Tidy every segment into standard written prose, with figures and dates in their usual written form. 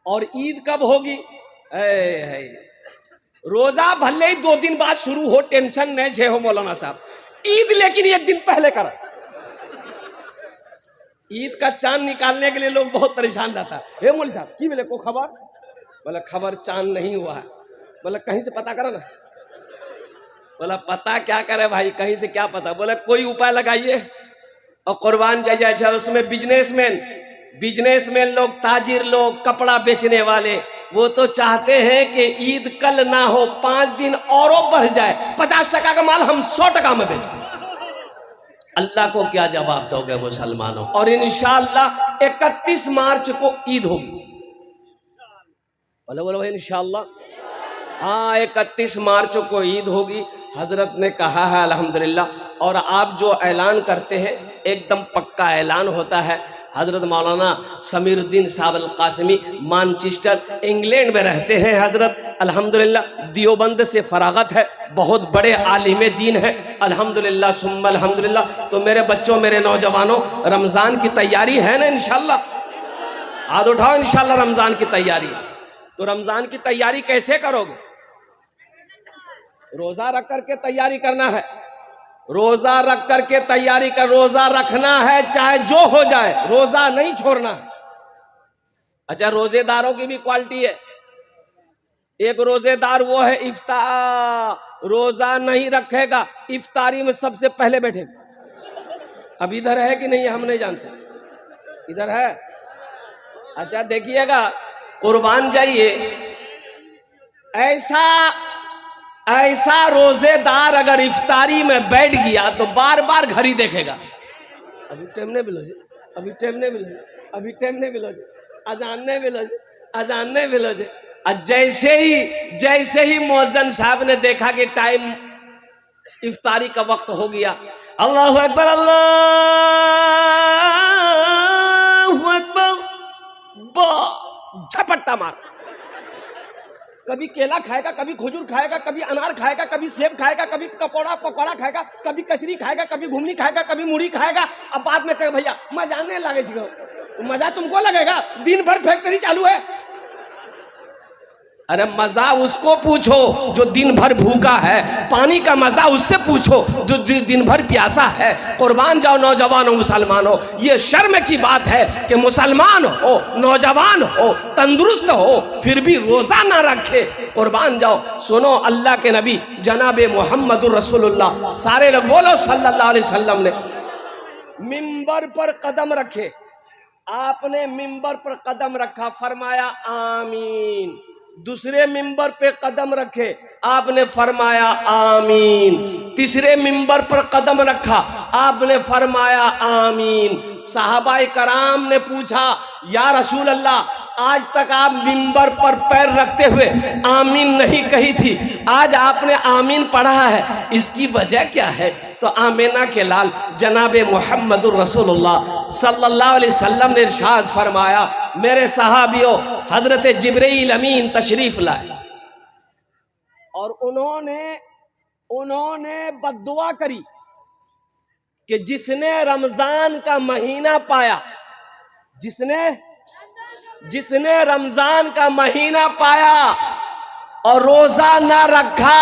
और ईद कब होगी? है रोजा भले ही 2 दिन बाद शुरू हो, टेंशन नहीं छे हो मौलाना साहब, ईद लेकिन 1 दिन पहले करा। ईद का चांद निकालने के लिए लोग बहुत परेशान रहता है। हे मौलवी साहब की बोले को खबर? बोले खबर चांद नहीं हुआ है। बोले कहीं से पता करो ना। बोला पता क्या करे भाई, कहीं से क्या पता? बोले कोई उपाय लगाइए और कुर्बान जाइए। उसमें बिजनेसमैन लोग, ताजिर लोग, कपड़ा बेचने वाले, वो तो चाहते हैं कि ईद कल ना हो, 5 दिन और बढ़ जाए, 50 टका का माल हम 100 टका में बेचें। अल्लाह को क्या जवाब दोगे मुसलमानों? और इंशाअल्लाह 31 मार्च को ईद होगी। बोलो बोलो भाई इंशाअल्लाह। हाँ 31 मार्च को ईद होगी। हजरत ने कहा है अल्हम्दुलिल्लाह। और आप जो ऐलान करते हैं एकदम पक्का ऐलान होता है। हजरत मौलाना समीरुद्दीन साहब अल कासिमी मानचेस्टर इंग्लैंड में रहते हैं हजरत, अल्हम्दुलिल्लाह। दियोबंद से फरागत है, बहुत बड़े आलिम दीन है अल्हम्दुलिल्लाह सुम्मा अल्हम्दुलिल्लाह। तो मेरे बच्चों, मेरे नौजवानों, रमज़ान की तैयारी है ना इंशाअल्लाह? हाथ उठाओ इंशाअल्लाह रमज़ान की तैयारी। तो रमज़ान की तैयारी कैसे करोगे? रोज़ा रख करके तैयारी करना है। रोज़ा रख करके तैयारी कर, रोज़ा रखना है चाहे जो हो जाए, रोज़ा नहीं छोड़ना है। अच्छा रोजेदारों की भी क्वालिटी है। एक रोजेदार वो है इफ्तार, रोज़ा नहीं रखेगा, इफ्तारी में सबसे पहले बैठेगा। अब इधर है कि नहीं हम नहीं जानते, इधर है। अच्छा देखिएगा, कुर्बान जाइए, ऐसा रोजेदार अगर इफ्तारी में बैठ गया तो बार बार घड़ी देखेगा। अभी टाइम नहीं मिलो जी, अभी टाइम नहीं मिलो, अभी टाइम नहीं मिलो जी, अजान नहीं मिलो जी, अजान नहीं मिलो जी। जैसे ही मुअज्जिन साहब ने देखा कि टाइम इफ्तारी का वक्त हो गया, अल्लाहु अकबर, अल्लाहु अकबर, झपट्टा मार। कभी केला खाएगा, कभी खजूर खाएगा, कभी अनार खाएगा, कभी सेब खाएगा, कभी पकौड़ा खाएगा, कभी कचरी खाएगा, कभी घुगनी खाएगा, कभी मुड़ी खाएगा। अब बाद में कहे भैया मजा नहीं लगे, मजा तुमको लगेगा, दिन भर फैक्ट्री चालू है। अरे मजा उसको पूछो जो दिन भर भूखा है, पानी का मजा उससे पूछो जो दिन भर प्यासा है। कुर्बान जाओ नौजवानों, मुसलमानों, ये शर्म की बात है कि मुसलमान हो, नौजवान हो, तंदुरुस्त हो, फिर भी रोजा ना रखे। कुर्बान जाओ। सुनो, अल्लाह के नबी जनाबे मोहम्मदुर रसूलुल्लाह, सारे लोग बोलो सल्लल्लाहु अलैहि वसल्लम ने मिंबर पर कदम रखे। आपने मिंबर पर कदम रखा, फरमाया आमीन। दूसरे मिंबर पे कदम रखे, आपने फरमाया आमीन। तीसरे मिंबर पर कदम रखा, आपने फरमाया आमीन। सहाबाए कराम ने पूछा, या रसूल अल्लाह, आज तक आप मिंबर पर पैर रखते हुए आमीन नहीं कही थी, आज आपने आमीन पढ़ा है, इसकी वजह क्या है? तो आमीना के लाल जनाबे मोहम्मदुर रसूलुल्लाह सल्लल्लाहु अलैहि वसल्लम ने इरशाद फरमाया, मेरे सहाबियों, हजरत जिब्रील अमीन तशरीफ लाए और उन्होंने बद्दुआ करी कि जिसने रमजान का महीना पाया, जिसने रमजान का महीना पाया और रोजा ना रखा,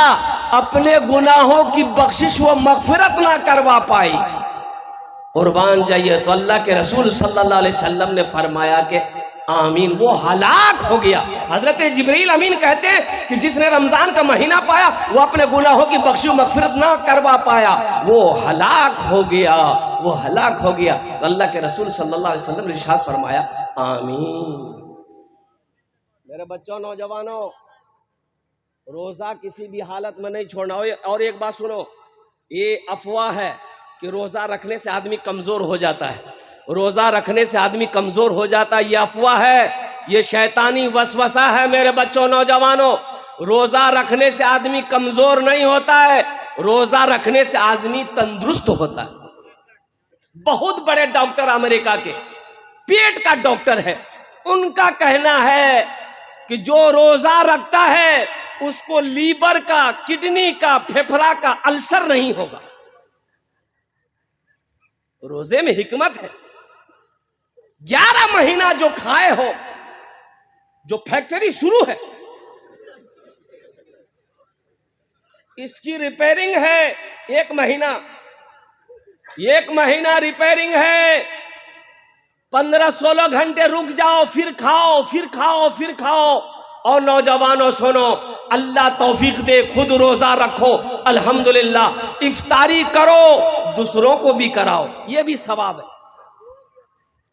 अपने गुनाहों की बख्शिश व मगफिरत ना करवा पाई। कुर्बान जाइए। तो अल्लाह के रसूल सल्लल्लाहु अलैहि वसल्लम ने फरमाया कि आमीन, वो हलाक हो गया। हजरत जिब्रील अमीन कहते हैं कि जिसने रमजान का महीना पाया, वो अपने गुनाहों की बख्शिश मगफिरत ना करवा पाया, वो हलाक हो गया, वो हलाक हो गया। तो अल्लाह के रसूल सल्लल्लाहु अलैहि वसल्लम ने इरशाद फरमाया आमीन। मेरे बच्चों, नौजवानों, रोजा किसी भी हालत में नहीं छोड़ना। और एक बात सुनो, ये अफवाह है कि रोजा रखने से आदमी कमजोर हो जाता है, रोजा रखने से आदमी कमजोर हो जाता है, ये अफवाह है, ये शैतानी वसवसा है। मेरे बच्चों, नौजवानों, रोजा रखने से आदमी कमजोर नहीं होता है, रोजा रखने से आदमी तंदुरुस्त होता है। बहुत बड़े डॉक्टर अमेरिका के, पेट का डॉक्टर है, उनका कहना है कि जो रोजा रखता है उसको लीवर का, किडनी का, फेफड़ा का अल्सर नहीं होगा। रोजे में हिकमत है। 11 महीना जो खाए हो, जो फैक्ट्री शुरू है इसकी रिपेयरिंग है 1 महीना, 1 महीना रिपेयरिंग है। 15-16 घंटे रुक जाओ, फिर खाओ, फिर खाओ, फिर खाओ। और नौजवानों सुनो, अल्लाह तौफीक दे, खुद रोजा रखो, अल्हम्दुलिल्लाह, इफ्तारी करो, दूसरों को भी कराओ, ये भी सवाब है।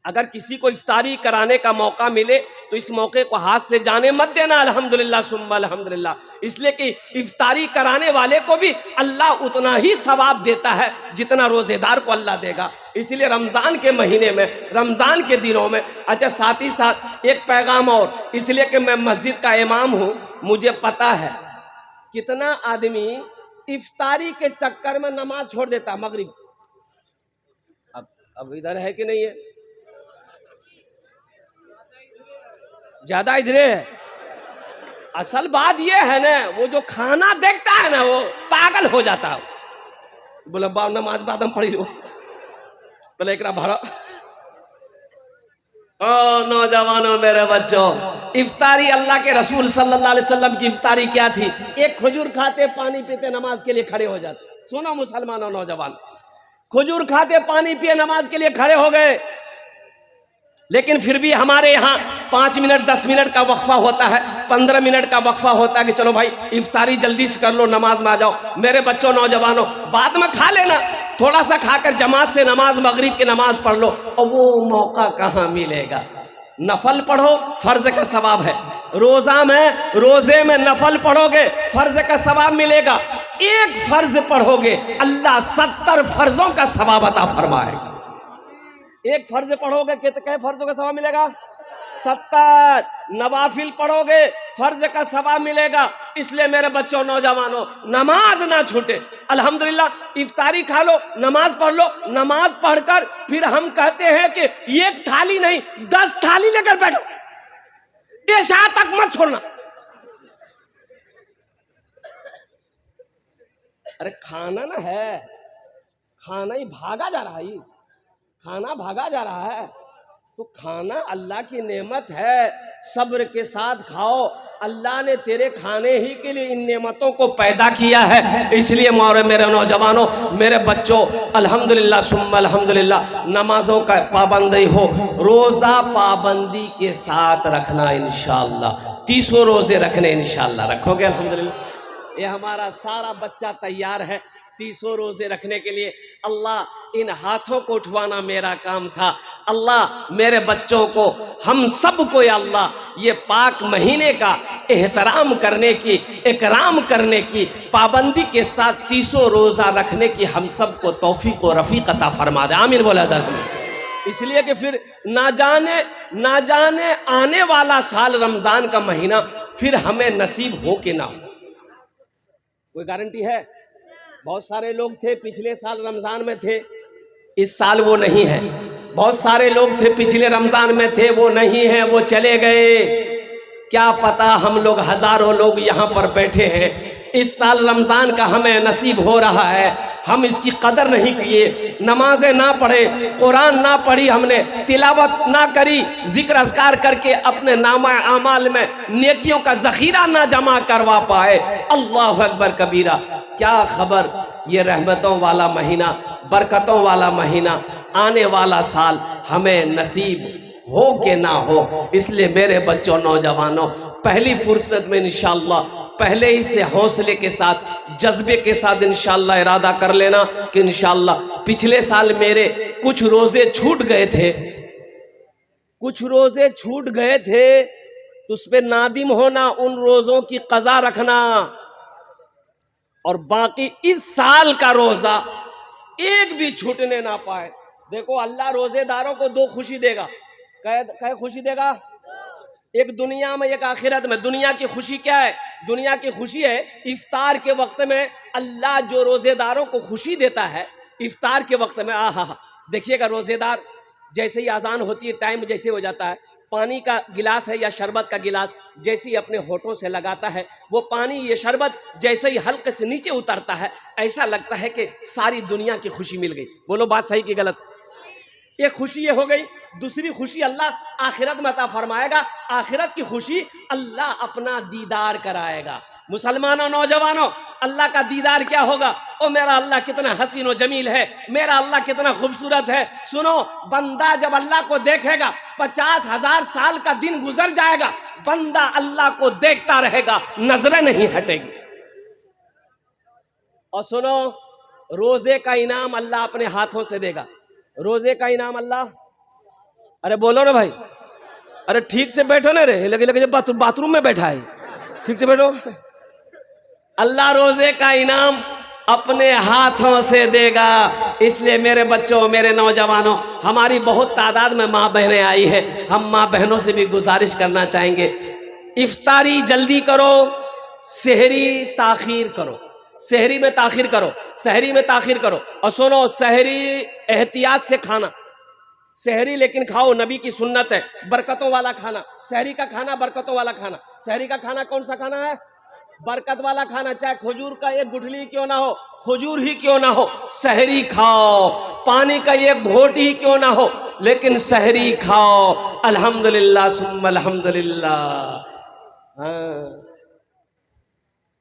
अगर किसी को इफ्तारी कराने का मौका मिले तो इस मौके को हाथ से जाने मत देना, अल्हम्दुलिल्लाह सुम्मा अल्हम्दुलिल्लाह, इसलिए कि इफ्तारी कराने वाले को भी अल्लाह उतना ही सवाब देता है जितना रोजेदार को अल्लाह देगा। इसलिए रमज़ान के महीने में, रमज़ान के दिनों में, अच्छा साथ ही साथ एक पैगाम और, इसलिए कि मैं मस्जिद का इमाम हूँ, मुझे पता है कितना आदमी इफ्तारी के चक्कर में नमाज छोड़ देता मगरिब। अब इधर है कि नहीं है? ज्यादा इधर है। असल बात ये है ना, वो जो खाना देखता है ना वो पागल हो जाता है। बोले बाप नमाज बाद हम पढ़ी लो, बोले एक भरा। ओ नौजवानों, मेरे बच्चों, इफ्तारी अल्लाह के रसूल सल्लल्लाहु अलैहि वसल्लम की इफ्तारी क्या थी? एक खजूर खाते, पानी पीते, नमाज के लिए खड़े हो जाते। सुनो मुसलमानों, नौजवान, खजूर खाते, पानी पिए, नमाज के लिए खड़े हो गए। लेकिन फिर भी हमारे यहाँ 5 मिनट 10 मिनट का वक्फा होता है, 15 मिनट का वक्फा होता है कि चलो भाई इफ्तारी जल्दी से कर लो, नमाज में आ जाओ। मेरे बच्चों, नौजवानों, बाद में खा लेना, थोड़ा सा खाकर जमात से नमाज, मगरिब की नमाज पढ़ लो। और वो मौका कहाँ मिलेगा? नफल पढ़ो, फर्ज का सवाब है। रोजे में नफल पढ़ोगे, फर्ज का सवाब मिलेगा। एक फर्ज पढ़ोगे, अल्लाह 70 फर्जों का सवाब अता फरमाएगा। एक फर्ज पढ़ोगे कितने फर्जों का सवाब मिलेगा? 70। नवाफिल पढ़ोगे, फर्ज का सवाब मिलेगा। इसलिए मेरे बच्चों, नौजवानों, नमाज ना छूटे। अल्हम्दुलिल्लाह, इफ्तारी खा लो, नमाज पढ़ लो, नमाज पढ़कर फिर हम कहते हैं कि एक थाली नहीं 10 थाली लेकर बैठो, ऐसा तक मत छोड़ना। अरे खाना ना है, खाना ही भागा जा रहा है, खाना भागा जा रहा है। तो खाना अल्लाह की नेमत है, सब्र के साथ खाओ। अल्लाह ने तेरे खाने ही के लिए इन नेमतों को पैदा किया है। इसलिए मेरे नौजवानों, मेरे बच्चों, अल्हम्दुलिल्लाह सुम्मा अल्हम्दुलिल्लाह, नमाजों का पाबंदी हो, रोज़ा पाबंदी के साथ रखना इंशाअल्लाह। 30 रोज़े रखने इंशाअल्लाह, रखोगे? अल्हम्दुलिल्लाह, ये हमारा सारा बच्चा तैयार है 30 रोज़े रखने के लिए। अल्लाह, इन हाथों को उठवाना मेरा काम था। अल्लाह, मेरे बच्चों को, हम सब को, या अल्लाह, ये पाक महीने का एहतराम करने की, इकराम करने की, पाबंदी के साथ 30 रोज़ा रखने की हम सब को तौफीक और रफ़ीक अता फरमा दे। आमीन बोला दर। इसलिए कि फिर ना जाने आने वाला साल रमज़ान का महीना फिर हमें नसीब हो कि ना हो, कोई गारंटी है? बहुत सारे लोग थे पिछले साल रमज़ान में थे, इस साल वो नहीं है। बहुत सारे लोग थे पिछले रमज़ान में थे, वो नहीं है, वो चले गए। क्या पता हम लोग, हज़ारों लोग यहाँ पर बैठे हैं, इस साल रमज़ान का हमें नसीब हो रहा है, हम इसकी कदर नहीं किए, नमाजें ना पढ़े, कुरान ना पढ़ी, हमने तिलावत ना करी, जिक्र अज़कार करके अपने नामा आमाल में नेकियों का ज़ख़ीरा ना जमा करवा पाए। अल्लाह अकबर कबीरा। क्या खबर, ये रहमतों वाला महीना, बरकतों वाला महीना, आने वाला साल हमें नसीब हो के ना हो। इसलिए मेरे बच्चों, नौजवानों, पहली फुर्सत में इंशाअल्लाह पहले ही से हौसले के साथ, जज्बे के साथ इंशाअल्लाह इरादा कर लेना कि इंशाअल्लाह, पिछले साल मेरे कुछ रोज़े छूट गए थे, तो उस पर नादिम होना, उन रोज़ों की क़ज़ा रखना, और बाकी इस साल का रोज़ा एक भी छूटने ना पाए। देखो, अल्लाह रोज़ेदारों को 2 खुशी देगा। क्या खुशी देगा? एक दुनिया में, एक आखिरत में। दुनिया की खुशी क्या है? दुनिया की खुशी है इफ्तार के वक्त में अल्लाह जो रोज़ेदारों को खुशी देता है इफ्तार के वक्त में। आहा, देखिएगा, रोज़ेदार जैसे ही अजान होती है, टाइम जैसे हो जाता है, पानी का गिलास है या शरबत का गिलास जैसे ही अपने होठों से लगाता है, वो पानी, ये शरबत जैसे ही हल्के से नीचे उतरता है, ऐसा लगता है कि सारी दुनिया की खुशी मिल गई। बोलो बात सही कि गलत? एक खुशी ये हो गई। दूसरी खुशी अल्लाह आखिरत में अता फरमाएगा। आखिरत की खुशी अल्लाह अपना दीदार कराएगा। मुसलमानों, नौजवानों, अल्लाह का दीदार क्या होगा? ओ मेरा अल्लाह कितना हसीन व जमील है, मेरा अल्लाह कितना खूबसूरत है। सुनो, बंदा जब अल्लाह को देखेगा 50,000 साल का दिन गुजर जाएगा, बंदा अल्लाह को देखता रहेगा, नजरें नहीं हटेगी। और सुनो, रोजे का इनाम अल्लाह अपने हाथों से देगा। रोजे का इनाम अल्लाह, अरे बोलो ना भाई, अरे ठीक से बैठो ना रे, लगे लगे बाथरूम में बैठा है, ठीक से बैठो। अल्लाह रोजे का इनाम अपने हाथों से देगा। इसलिए मेरे बच्चों, मेरे नौजवानों, हमारी बहुत तादाद में माँ बहनें आई है। हम माँ बहनों से भी गुजारिश करना चाहेंगे, इफ्तारी जल्दी करो, सहरी ताखीर करो। सहरी में ताखीर करो, सहरी में ताखीर करो। और सुनो, सहरी एहतियात से खाना, सहरी लेकिन खाओ, नबी की सुन्नत है, बरकतों वाला खाना। सहरी का खाना बरकतों वाला खाना। सहरी का खाना कौन सा खाना है? बरकत वाला खाना। चाहे खजूर का एक गुठली क्यों ना हो, खजूर ही क्यों ना हो, सहरी खाओ। पानी का एक घोट ही क्यों ना हो, लेकिन सहरी खाओ। अल्हम्दुलिल्लाह सुम्मा अल्हम्दुलिल्लाह। हाँ,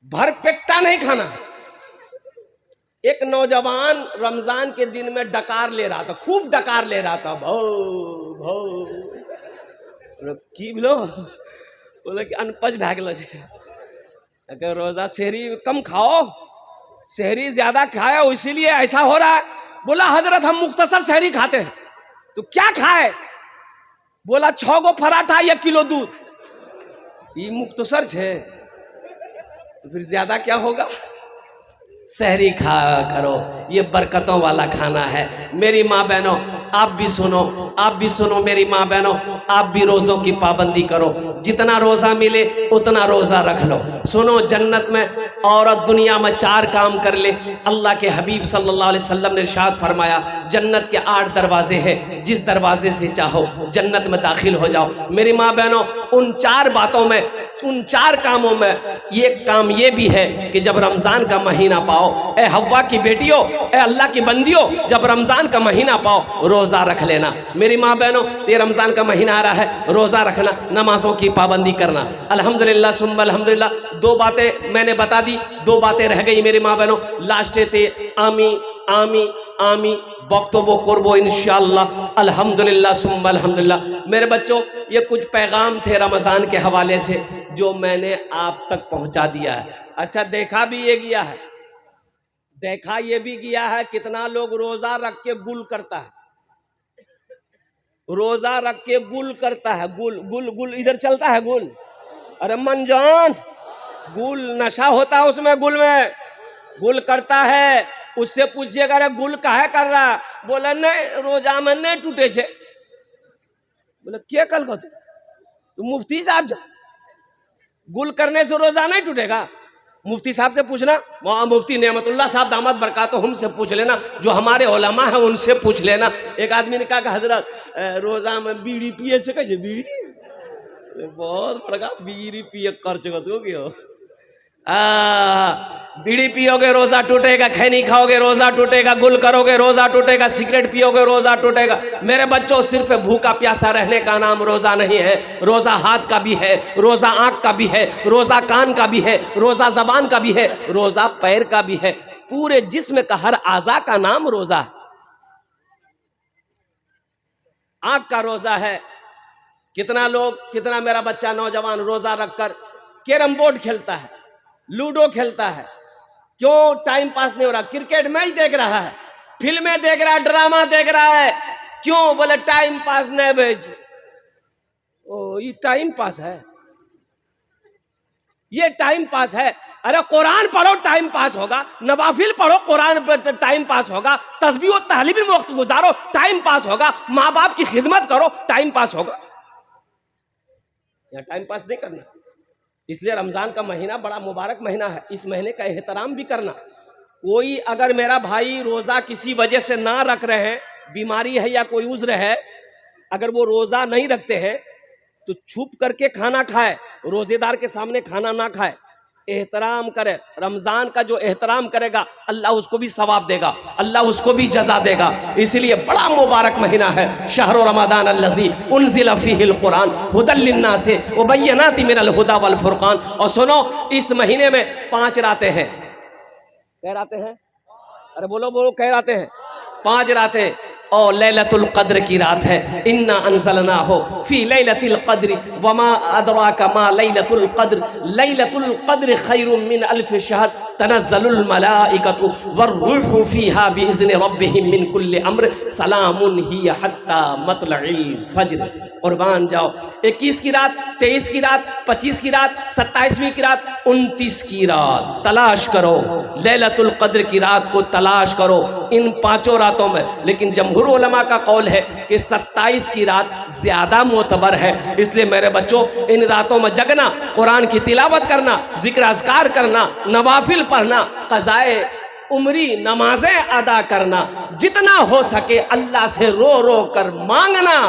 भर पेटा नहीं खाना। एक नौजवान रमजान के दिन में डकार ले रहा था, खूब डकार ले रहा था, भौ भौ की बोलो, बोले कि अनपच भागल है। रोजा सहरी कम खाओ, सहरी ज्यादा खाया इसीलिए ऐसा हो रहा है। बोला हजरत हम मुख्तसर सहरी खाते हैं। तो क्या खाए? बोला 6 गो पराठा 1 किलो दूध। ये मुख्तसर है तो फिर ज्यादा क्या होगा? सहरी खा करो, ये बरकतों वाला खाना है। मेरी माँ बहनों, आप भी सुनो, आप भी सुनो मेरी माँ बहनों, आप भी रोज़ों की पाबंदी करो। जितना रोज़ा मिले उतना रोज़ा रख लो। सुनो, जन्नत में औरत दुनिया में 4 काम कर ले। अल्लाह के हबीब सल्लल्लाहु अलैहि वसल्लम ने इरशाद फरमाया, जन्नत के 8 दरवाजे हैं, जिस दरवाजे से चाहो जन्नत में दाखिल हो जाओ। मेरी माँ बहनों, उन 4 बातों में, उन 4 कामों में एक काम ये भी है कि जब रमजान का महीना पाओ, ए हव्वा की बेटियों, ए अल्लाह की बंदियों, जब रमजान का महीना पाओ रोजा रख लेना। मेरी माँ बहनों, ये रमजान का महीना आ रहा है, रोजा रखना, नमाजों की पाबंदी करना। अल्हम्दुलिल्लाह सुम्मा अल्हम्दुलिल्लाह। 2 बातें मैंने बता दी, 2 बातें रह गई मेरी माँ बहनों। लास्ट थे आमी आमी आमी बक्तबो कुर्बो इंशाअल्लाह। अल्हम्दुलिल्लाह सुम्मा अल्हम्दुलिल्लाह। मेरे बच्चों, ये कुछ पैगाम थे रमज़ान के हवाले से जो मैंने आप तक पहुंचा दिया है। अच्छा, देखा भी ये गया है, देखा ये भी गया है कितना लोग रोजा रख के गुल करता है, रोजा रख के गुल करता है। गुल गुल गुल इधर चलता है गुल। अरे मनजान, गुल नशा होता है उसमें, गुल में गुल करता है। उससे पूछिएगा अरे गुल काहे कर रहा? बोला नहीं, रोजा में नहीं टूटे छे। बोले क्या कल को तो मुफ्ती साहब जा, गुल करने से रोजा नहीं टूटेगा? मुफ्ती साहब से पूछना, मुफ्ती नेमतुल्लाह साहब दामद बरकातुहुम से पूछ लेना, जो हमारे उलमा है उनसे पूछ लेना। एक आदमी ने कहा कि हजरत रोजा में बीड़ी पिए से कहे बीड़ी, बहुत बड़ा बीड़ी पिए कर चुके हो। बीड़ी पियोगे रोजा टूटेगा, खैनी खाओगे रोजा टूटेगा, गुल करोगे रोजा टूटेगा, सिगरेट पियोगे रोजा टूटेगा। मेरे बच्चों, सिर्फ भूखा प्यासा रहने का नाम रोजा नहीं है। रोजा हाथ का भी है, रोजा आंख का भी है, रोजा कान का भी है, रोजा जबान का भी है, रोजा पैर का भी है। पूरे जिस्म का हर आज़ा का नाम रोजा है। आंख का रोजा है। कितना लोग, कितना मेरा बच्चा नौजवान रोजा रखकर कैरम बोर्ड खेलता है, लूडो खेलता है। क्यों? टाइम पास नहीं हो रहा। क्रिकेट मैच देख रहा है, फिल्में देख रहा है, ड्रामा देख रहा है। क्यों? बोले टाइम पास नहीं भेज। ओ, ये टाइम पास है, ये टाइम पास है। अरे कुरान पढ़ो टाइम पास होगा, नवाफिल पढ़ो कुरान पर टाइम पास होगा, तस्बीह और तहलील में वक्त गुजारो टाइम पास होगा, माँ बाप की खिदमत करो टाइम पास होगा। या टाइम पास नहीं करना। इसलिए रमज़ान का महीना बड़ा मुबारक महीना है, इस महीने का एहतराम भी करना। कोई अगर मेरा भाई रोज़ा किसी वजह से ना रख रहे हैं, बीमारी है या कोई उज़्र है, अगर वो रोज़ा नहीं रखते हैं तो छुप करके खाना खाए, रोज़ेदार के सामने खाना ना खाए। एहतराम करे, रमजान का जो एहतराम करेगा अल्लाह उसको भी सवाब देगा, अल्लाह उसको भी जजा देगा। इसलिए बड़ा मुबारक महीना है शहर रमजान अल्लज़ी उन्ज़िल फ़ीहिल कुरान हुदल लिन्नास व बय्यनाति मिनल हुदा वल फुरक़ान। और सुनो, इस महीने में 5 रातें हैं। कै रातें हैं? अरे बोलो बोलो, कै रातें हैं? 5 रातें। और लैलतुल क़द्र की रात है। इन्ना अंज़लनाहु फ़ी लैलतिल क़द्र वमा अदराका मा लैलतुल क़द्र खैरुम मिन अल्फ़ि शहर तनज़्ज़लुल मलाइकतु वर्रूहु फ़ीहा बिइज़्नि रब्बिहिम मिन कुल्लि अम्र सलामुन हिय हत्ता मत्लइल फ़ज्र। कुर्बान जाओ। 21 की रात, 23 की रात, 25 की रात, 27वीं की रात, 29 की रात तलाश करो। लैलतुल क़द्र की रात को तलाश करो इन 5 रातों में। लेकिन जमहूर उलमा का कौल है कि 27 की रात ज्यादा मोतबर है। इसलिए मेरे बच्चों, इन रातों में जगना, कुरान की तिलावत करना, जिक्र अज़कार करना, नवाफिल पढ़ना, क़ज़ाए उम्री नमाजें अदा करना, जितना हो सके अल्लाह से रो रो कर मांगना,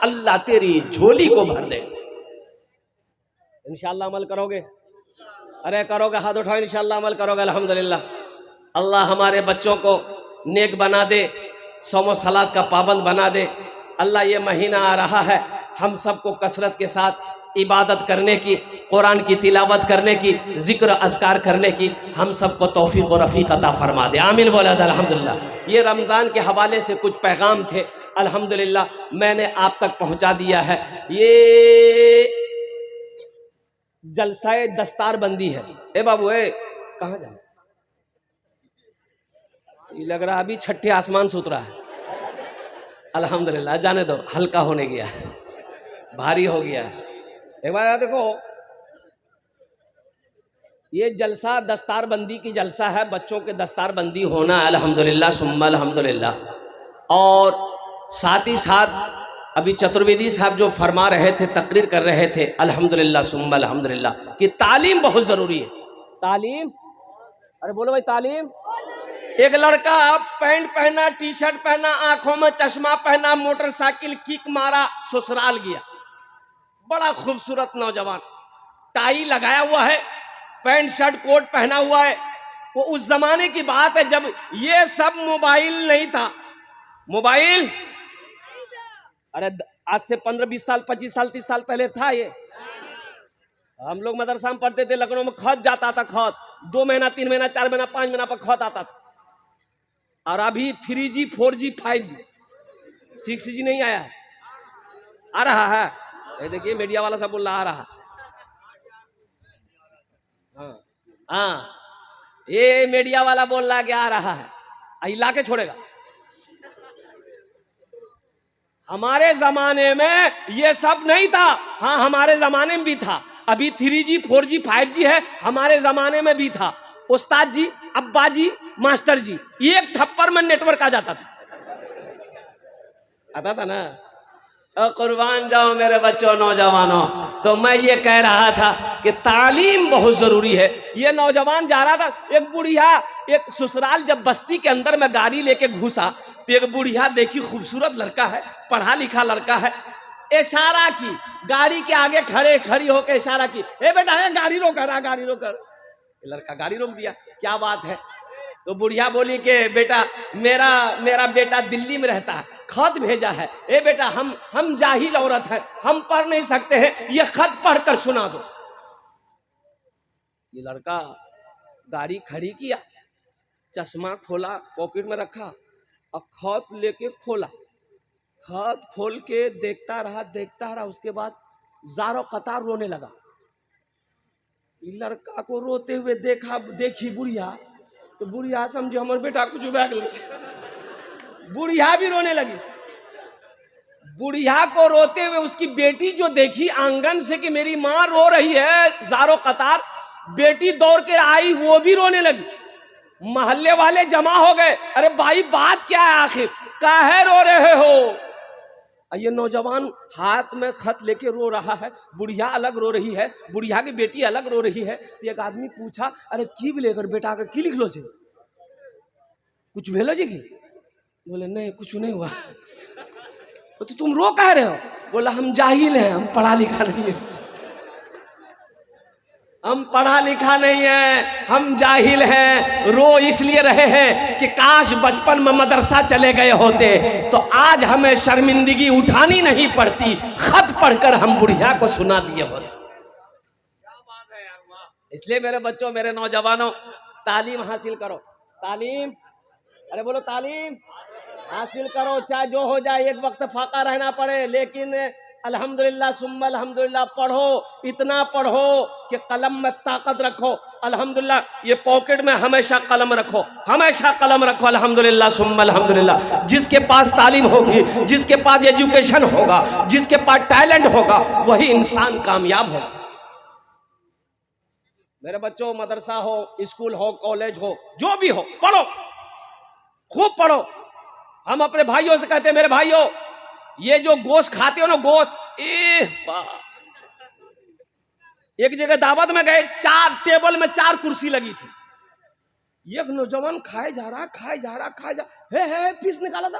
अल्लाह तेरी झोली को भर दे। इंशाअल्लाह अमल करोगे? अरे करोगे? हाथ उठाओ। इंशाअल्लाह अमल करोगे? अल्हम्दुलिल्लाह। अल्लाह हमारे बच्चों को नेक बना दे, सौम सलात का पाबंद बना दे। अल्लाह ये महीना आ रहा है, हम सबको कसरत के साथ इबादत करने की, कुरान की तिलावत करने की, जिक्र अज़कार करने की हम सबको तौफीक और रफ़ीक अता फरमा दे। आमीन बोला अल्हम्दुलिल्लाह। ये रमज़ान के हवाले से कुछ पैगाम थे, अल्हम्दुलिल्लाह मैंने आप तक पहुँचा दिया है। ये जलसाए दस्तार बंदी है। ए बाबू, ए कहाँ जा? ये लग रहा अभी छठे आसमान से उतरा है। अल्हम्दुलिल्लाह, जाने दो, हल्का होने गया है, भारी हो गया है। एक बार देखो, ये जलसा दस्तार बंदी की जलसा है, बच्चों के दस्तार बंदी होना है। अल्हम्दुलिल्लाह सुम्मा अल्हम्दुलिल्लाह। और साथ ही साथ अभी चतुर्वेदी साहब जो फरमा रहे थे, तकरीर कर रहे थे, अल्हम्दुलिल्लाह सुम्मा अल्हम्दुलिल्लाह, कि तालीम बहुत ज़रूरी है। तालीम, अरे बोलो भाई, तालीम। एक लड़का पैंट पहना, टी शर्ट पहना, आंखों में चश्मा पहना, मोटरसाइकिल किक मारा, ससुराल गया। बड़ा खूबसूरत नौजवान, टाई लगाया हुआ है, पैंट शर्ट कोट पहना हुआ है। वो उस जमाने की बात है जब ये सब मोबाइल नहीं था। मोबाइल अरे आज से 15-20 साल, 25 साल, 30 साल पहले था ये। हम लोग मदरसा में पढ़ते थे, लखनऊ में खत जाता था, खत 2 महीना, 3 महीना, 4 महीना, 5 महीना पर खत आता था। और अभी 3G, 4G, 5G, 6G नहीं आया है, आ रहा है। ये देखिए मीडिया वाला सब बोल रहा, आ रहा। हाँ, ये मीडिया वाला बोल रहा कि आ रहा है, ला के छोड़ेगा। हमारे जमाने में ये सब नहीं था। हाँ, हमारे जमाने में भी था। अभी 3G, 4G, 5G है, हमारे जमाने में भी था। उस्ताद जी, अब्बा जी, मास्टर जी, एक थप्पड़ में नेटवर्क आ जाता था। आता था ना। कुर्बान जाओ मेरे बच्चों, नौजवानों। तो मैं ये कह रहा था कि तालीम बहुत जरूरी है। ये नौजवान जा रहा था, एक बुढ़िया, एक ससुराल जब बस्ती के अंदर में गाड़ी लेके घुसा तो एक बुढ़िया देखी, खूबसूरत लड़का है, पढ़ा लिखा लड़का है, इशारा की, गाड़ी के आगे खड़ी होकर इशारा की, ए बेटा गाड़ी रोक, गाड़ी रोक। लड़का गाड़ी रोक दिया। क्या बात है? तो बुढ़िया बोली कि बेटा, मेरा बेटा दिल्ली में रहता है, खत भेजा है। ए बेटा, हम जाहिल औरत हैं, हम पढ़ नहीं सकते हैं, ये खत पढ़कर सुना दो। ये लड़का गाड़ी खड़ी किया, चश्मा खोला, पॉकेट में रखा, अब खत लेके खोला, खत खोल के देखता रहा। उसके बाद ज़ारो कतार रोने लगा। ये लड़का को रोते हुए देखी बुढ़िया, तो बुढ़िया समझे हमारे बेटा कुछ बैग ले। बुढ़िया भी रोने लगी। बुढ़िया को रोते हुए उसकी बेटी जो देखी आंगन से कि मेरी माँ रो रही है ज़ारो कतार, बेटी दौड़ के आई, वो भी रोने लगी। मोहल्ले वाले जमा हो गए, अरे भाई बात क्या है आखिर, काहे रो रहे हो? ये नौजवान हाथ में खत लेके रो रहा है, बुढ़िया अलग रो रही है, बुढ़िया की बेटी अलग रो रही है। तो एक आदमी पूछा, अरे की भी लेकर बेटा का की लिख लो जे, कुछ भेलो जी की? बोले नहीं, कुछ नहीं हुआ। तो तुम रो कह रहे हो? बोला हम जाहिल हैं, हम पढ़ा लिखा नहीं है। हम पढ़ा लिखा नहीं है, हम जाहिल हैं। रो इसलिए रहे हैं कि काश बचपन में मदरसा चले गए होते तो आज हमें शर्मिंदगी उठानी नहीं पड़ती, खत पढ़कर हम बुढ़िया को सुना दिए होते। इसलिए मेरे बच्चों, मेरे नौजवानों, तालीम हासिल करो। तालीम, अरे बोलो तालीम हासिल करो, चाहे जो हो जाए, एक वक्त फाका रहना पड़े, लेकिन अल्हम्दुलिल्लाह सुम्मा अल्हम्दुलिल्लाह पढ़ो, इतना पढ़ो कि कलम में ताकत रखो। अल्हम्दुलिल्लाह, ये पॉकेट में हमेशा कलम रखो, हमेशा कलम रखो। अल्हम्दुलिल्लाह सुम्मा अल्हम्दुलिल्लाह। जिसके पास तालीम होगी, जिसके पास एजुकेशन होगा, जिसके पास टैलेंट होगा, वही इंसान कामयाब होगा। मेरे बच्चों, मदरसा हो, स्कूल हो, कॉलेज हो, जो भी हो, पढ़ो, खूब पढ़ो। हम अपने भाइयों से कहते हैं, मेरे भाइयों, ये जो गोश्त खाते हो ना, गोश्त, एक जगह दावत में गए, 4 टेबल में 4 कुर्सी लगी थी। एक नौजवान खाए जा रहा, खाए जा रहा, खाए जा, हे पीस निकाला था,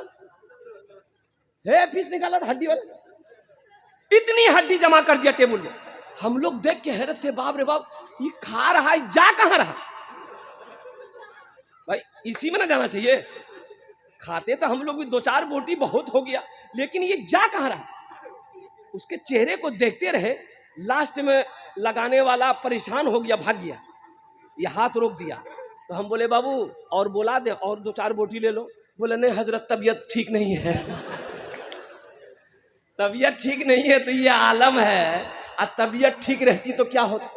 हे पीस निकाला था, हड्डी वाला, इतनी हड्डी जमा कर दिया टेबल में। हम लोग देख के हैरत थे, बाप रे बाप, ये खा रहा है, जा कहां रहा भाई? इसी में ना जाना चाहिए। खाते तो हम लोग भी 2-4 बोटी बहुत हो गया, लेकिन ये जा कहां रहा? उसके चेहरे को देखते रहे। लास्ट में लगाने वाला परेशान हो गया, भाग गया, ये हाथ रोक दिया। तो हम बोले, बाबू और बोला दे, और 2-4 बोटी ले लो। बोले, नहीं हजरत, तबीयत ठीक नहीं है। तबीयत ठीक नहीं है तो ये आलम है, और तबीयत ठीक रहती तो क्या होता?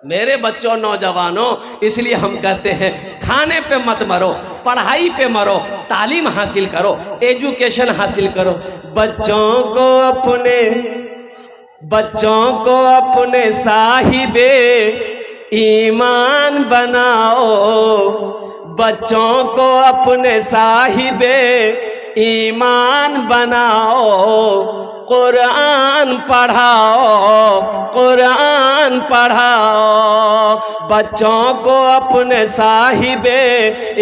मेरे बच्चों, नौजवानों, इसलिए हम कहते हैं, खाने पे मत मरो, पढ़ाई पे मरो, तालीम हासिल करो, एजुकेशन हासिल करो। बच्चों को अपने साहिबे ईमान बनाओ, बच्चों को अपने साहिबे ईमान बनाओ। कुरान पढ़ाओ, कुरान पढ़ाओ, बच्चों को अपने साहिबे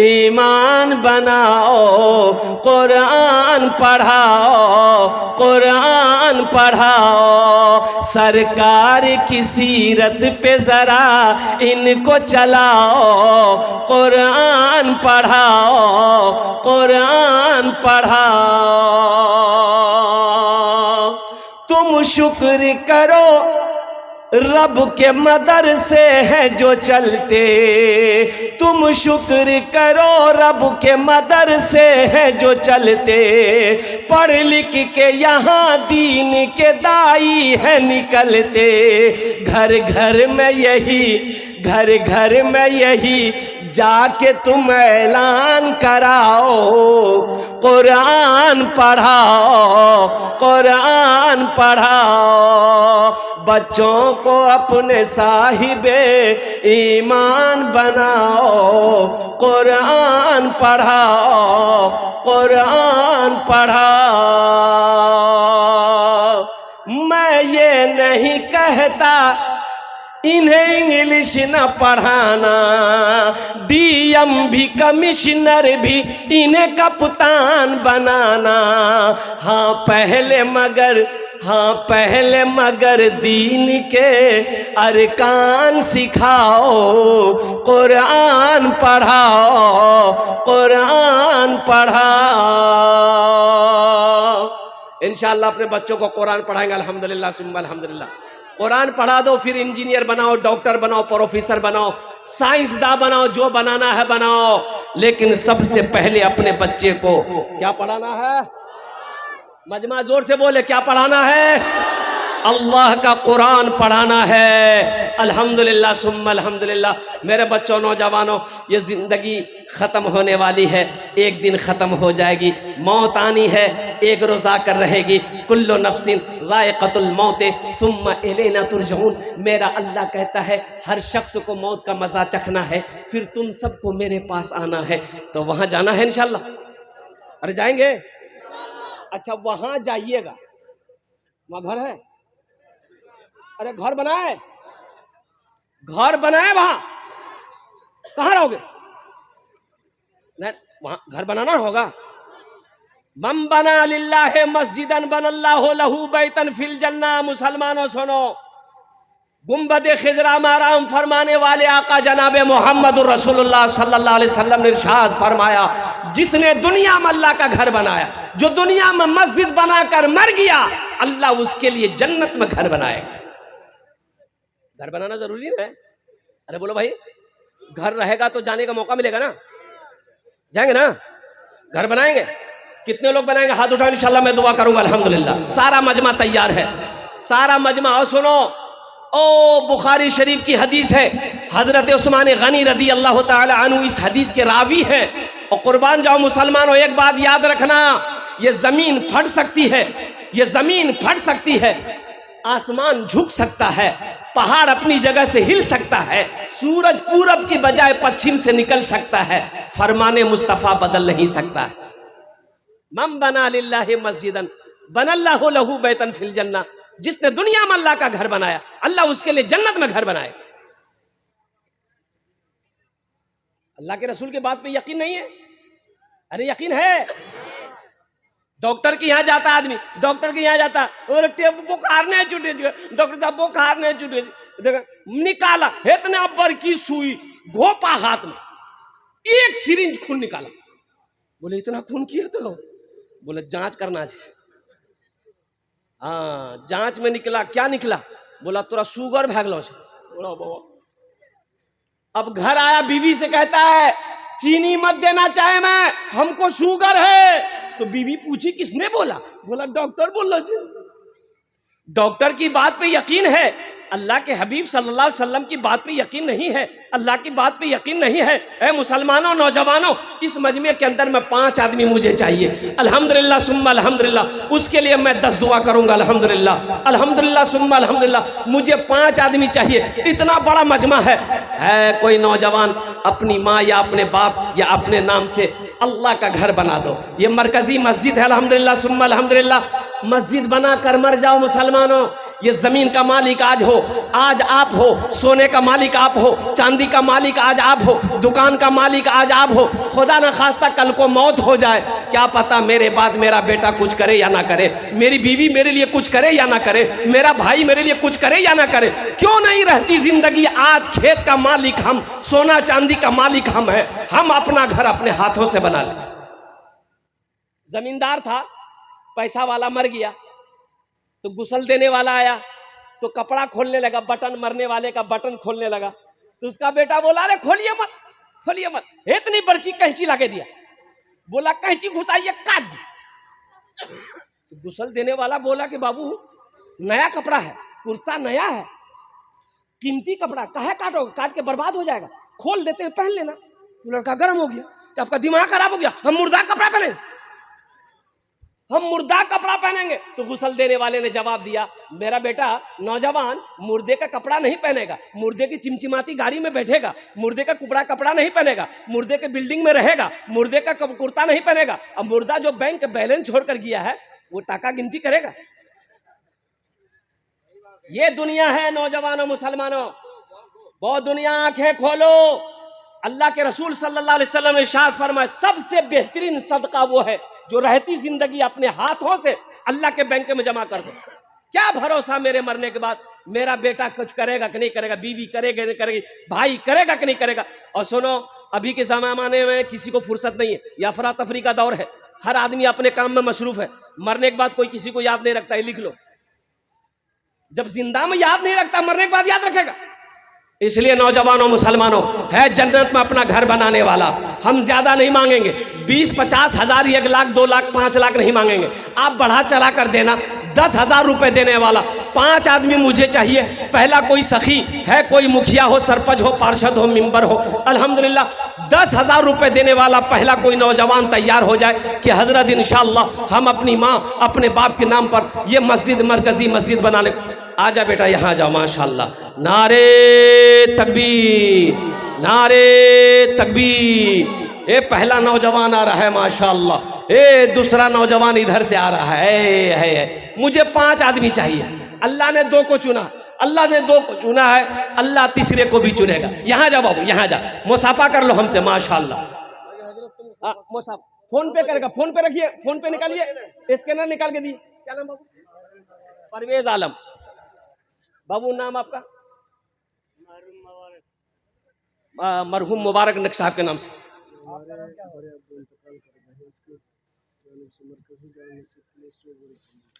ईमान बनाओ। कुरान पढ़ाओ, कुरान पढ़ाओ। सरकार की सीरत पे जरा इनको चलाओ। कुरान पढ़ाओ, कुरान पढ़ाओ। तुम शुक्र करो रब के मदरसे हैं जो चलते, तुम शुक्र करो रब के मदरसे हैं जो चलते। पढ़ लिख के यहाँ दीन के दाई है निकलते। घर घर में यही जाके तुम ऐलान कराओ। कुरान पढ़ाओ, कुरान पढ़ाओ। बच्चों को अपने साहिबे ईमान बनाओ। कुरान पढ़ाओ, कुरान पढ़ाओ। मैं ये नहीं कहता इन्हें इंग्लिश न पढ़ाना, डीएम भी कमिश्नर भी इन्हें कप्तान बनाना। हाँ पहले मगर दीन के अरकान सिखाओ। कुरान पढ़ाओ, कुरान पढ़ाओ। इंशाअल्लाह अपने बच्चों को कुरान पढ़ाएंगे। अल्हम्दुलिल्लाह सुम्मा अल्हम्दुलिल्लाह। कुरान पढ़ा दो, फिर इंजीनियर बनाओ, डॉक्टर बनाओ, प्रोफेसर बनाओ, साइंसदान बनाओ, जो बनाना है बनाओ। लेकिन सबसे पहले अपने बच्चे को क्या पढ़ाना है? मजमा जोर से बोले, क्या पढ़ाना है? अल्लाह का कुरान पढ़ाना है। अल्हम्दुलिल्लाह सुम्मा अल्हम्दुलिल्लाह। मेरे बच्चों, नौजवानों, ये ज़िंदगी ख़त्म होने वाली है, एक दिन ख़त्म हो जाएगी। मौत आनी है, एक रोज़ आकर रहेगी। कुल्लु नफ्सिन ज़ाइक़तुल मौत सुम्मा इलैना तुरजऊन। मेरा अल्लाह कहता है, हर शख्स को मौत का मज़ा चखना है, फिर तुम सबको मेरे पास आना है। तो वहाँ जाना है इंशाअल्लाह। अरे जाएंगे? अच्छा, वहाँ जाइएगा, वहाँ घर है? अरे घर बनाए, घर बनाए, वहां कहां रहोगे? नहीं, वहां घर बनाना होगा। मम बना लिल्लाहि मस्जिदन बनल्लाहु लहू बैतन फिल जन्ना। मुसलमानों सुनो, गुम्बद खिजरा में आराम फरमाने वाले आका जनाब मोहम्मद रसूलुल्लाह सल्लल्लाहु अलैहि वसल्लम ने इरशाद फरमाया, जिसने दुनिया में अल्लाह का घर बनाया, जो दुनिया में मस्जिद बनाकर मर गया, अल्लाह उसके लिए जन्नत में घर बनाएगा। घर बनाना जरूरी है। अरे बोलो भाई, घर रहेगा तो जाने का मौका मिलेगा ना, जाएंगे ना, घर बनाएंगे। कितने लोग बनाएंगे? हाथ उठाओ, इंशाल्लाह मैं दुआ करूंगा। अल्हम्दुलिल्लाह सारा मजमा तैयार है, सारा मजमा। और सुनो, ओ बुखारी शरीफ की हदीस है, हजरत उस्मान गनी रदी अल्लाह ताला अन्हु इस हदीस के रावी है। और कुर्बान जाओ मुसलमानों, एक बात याद रखना, ये जमीन फट सकती है, ये जमीन फट सकती है, आसमान झुक सकता है, पहाड़ अपनी जगह से हिल सकता है, सूरज पूरब की बजाय पश्चिम से निकल सकता है, फरमाने मुस्तफा बदल नहीं सकता है। मम बना लिल्लाहि मस्जिदन बनल्लाहु लहू बैतन फिल जन्नह, जिसने दुनिया में अल्लाह का घर बनाया, अल्लाह उसके लिए जन्नत में घर बनाए। अल्लाह के रसूल के बात पे यकीन नहीं है? अरे यकीन है। डॉक्टर के यहाँ जाता आदमी, डॉक्टर के यहाँ जाता, बुखार नहीं छूटे, डॉक्टर साहब बुखार नहीं छूटे, देखा निकाला इतना बर की सुई, घोपा हाथ में, एक सिरिंज खून निकाला। बोले इतना खून किया? तो बोले जांच करना चाहिए। हाँ, जांच में निकला, क्या निकला? बोला तोरा शुगर भागलो। बोला बाबा। अब घर आया, बीवी से कहता है चीनी मत देना चाहे मैं, हमको शुगर है। तो बीवी पूछी किसने बोला? बोला डॉक्टर बोला जी। डॉक्टर की बात पे यकीन है, अल्लाह के हबीब सल्लल्लाहु अलैहि वसल्लम की बात पे यकीन नहीं है, अल्लाह की बात पे यकीन नहीं है। ऐ मुसलमानों, नौजवानों, इस मजमे के अंदर में 5 आदमी मुझे चाहिए। अल्हम्दुलिल्लाह सुम्मा अल्हम्दुलिल्लाह, उसके लिए मैं 10 दुआ करूंगा। अल्हम्दुलिल्लाह अल्हम्दुलिल्लाह सुम्मा अल्हम्दुलिल्लाह, मुझे 5 आदमी चाहिए। इतना बड़ा मजमा है कोई नौजवान अपनी माँ या अपने बाप या अपने नाम से अल्लाह का घर बना दो। ये मरकजी मस्जिद है। अल्हम्दुलिल्लाह सुम्मा अल्हम्दुलिल्लाह, मस्जिद बना कर मर जाओ मुसलमानों। ये जमीन का मालिक आज हो, आज आप हो, सोने का मालिक आप हो, चांदी का मालिक आज आप हो, दुकान का मालिक आज आप हो। खुदा न खास्ता कल को मौत हो जाए, क्या पता मेरे बाद मेरा बेटा कुछ करे या ना करे, मेरी बीवी मेरे लिए कुछ करे या ना करे, मेरा भाई मेरे लिए कुछ करे या ना करे। क्यों नहीं रहती जिंदगी? आज खेत का मालिक हम, सोना चांदी का मालिक हम है, हम अपना घर अपने हाथों से बना ले। जमींदार था, पैसा वाला मर गया, तो गुसल देने वाला आया, तो कपड़ा खोलने लगा, बटन, मरने वाले का बटन खोलने लगा। तो उसका बेटा बोला अरे खोलिए मत, खोलिए मत। इतनी बड़की कैंची लाके दिया, बोला कैंची घुसाइए, काट दी। तो गुसल देने वाला बोला कि बाबू नया कपड़ा है, कुर्ता नया है, कीमती कपड़ा, काहे काटोगे? काट के बर्बाद हो जाएगा, खोल देते हैं, पहन लेना। तो लड़का गर्म हो गया कि आपका दिमाग खराब हो गया, हम मुर्दा कपड़ा पहने, हम मुर्दा कपड़ा पहनेंगे। तो गुसल देने वाले ने जवाब दिया, मेरा बेटा नौजवान मुर्दे का कपड़ा नहीं पहनेगा, मुर्दे की चिमचिमाती गाड़ी में बैठेगा, मुर्दे का कपड़ा नहीं पहनेगा, मुर्दे के बिल्डिंग में रहेगा, मुर्दे का कुर्ता नहीं पहनेगा। अब मुर्दा जो बैंक बैलेंस छोड़कर गया है, वो टाका गिनती करेगा। ये दुनिया है नौजवानों, मुसलमानों, बहुत दुनिया, आंखें खोलो। अल्लाह के रसूल सल्लल्लाहु अलैहि वसल्लम ने इरशाद फरमाया, सबसे बेहतरीन सदका वो है जो रहती जिंदगी अपने हाथों से अल्लाह के बैंक में जमा कर दो। क्या भरोसा मेरे मरने के बाद मेरा बेटा कुछ करेगा कि नहीं करेगा, बीवी करेगा नहीं करेगी, भाई करेगा कि नहीं करेगा। और सुनो, अभी के जमाने में किसी को फुर्सत नहीं है, ये अफरा तफरी का दौर है, हर आदमी अपने काम में मशरूफ है। मरने के बाद कोई किसी को याद नहीं रखता, ये लिख लो। जब जिंदा में याद नहीं रखता, मरने के बाद याद रखेगा। इसलिए नौजवानों, मुसलमानों, है जन्नत में अपना घर बनाने वाला। हम ज्यादा नहीं मांगेंगे, 20-50 हजार, 1 लाख, 2 लाख, 5 लाख नहीं मांगेंगे। आप बढ़ा चढ़ा कर देना। 10,000 रुपए देने वाला 5 आदमी मुझे चाहिए। पहला कोई सखी है, कोई मुखिया हो, सरपंच हो, पार्षद हो, मेंबर हो, अल्हम्दुलिल्लाह 10,000 रुपए देने वाला पहला कोई नौजवान तैयार हो जाए कि हजरत इंशाअल्लाह हम अपनी माँ, अपने बाप के नाम पर ये मस्जिद, मरकजी मस्जिद बना ले। आजा बेटा, यहाँ जाओ, माशाअल्लाह। नारे तकबीर, नारे तकबीर। ये पहला नौजवान आ रहा है माशाअल्लाह, ये दूसरा नौजवान इधर से आ रहा है। मुझे 5 आदमी चाहिए। अल्लाह ने 2 को चुना, अल्लाह ने 2 को चुना है, अल्लाह तीसरे को भी चुनेगा। यहाँ जा बाबू, यहाँ जा, मुसाफा कर लो हमसे माशाअल्लाह। मुसाफा फोन पे करेगा, फोन पे रखिए, फोन पे निकालिए, स्कैनर निकाल के दिए। क्या नाम बाबू? परवेज आलम। बाबू नाम आपका? मरहूम मुबारक नक साहब के नाम से।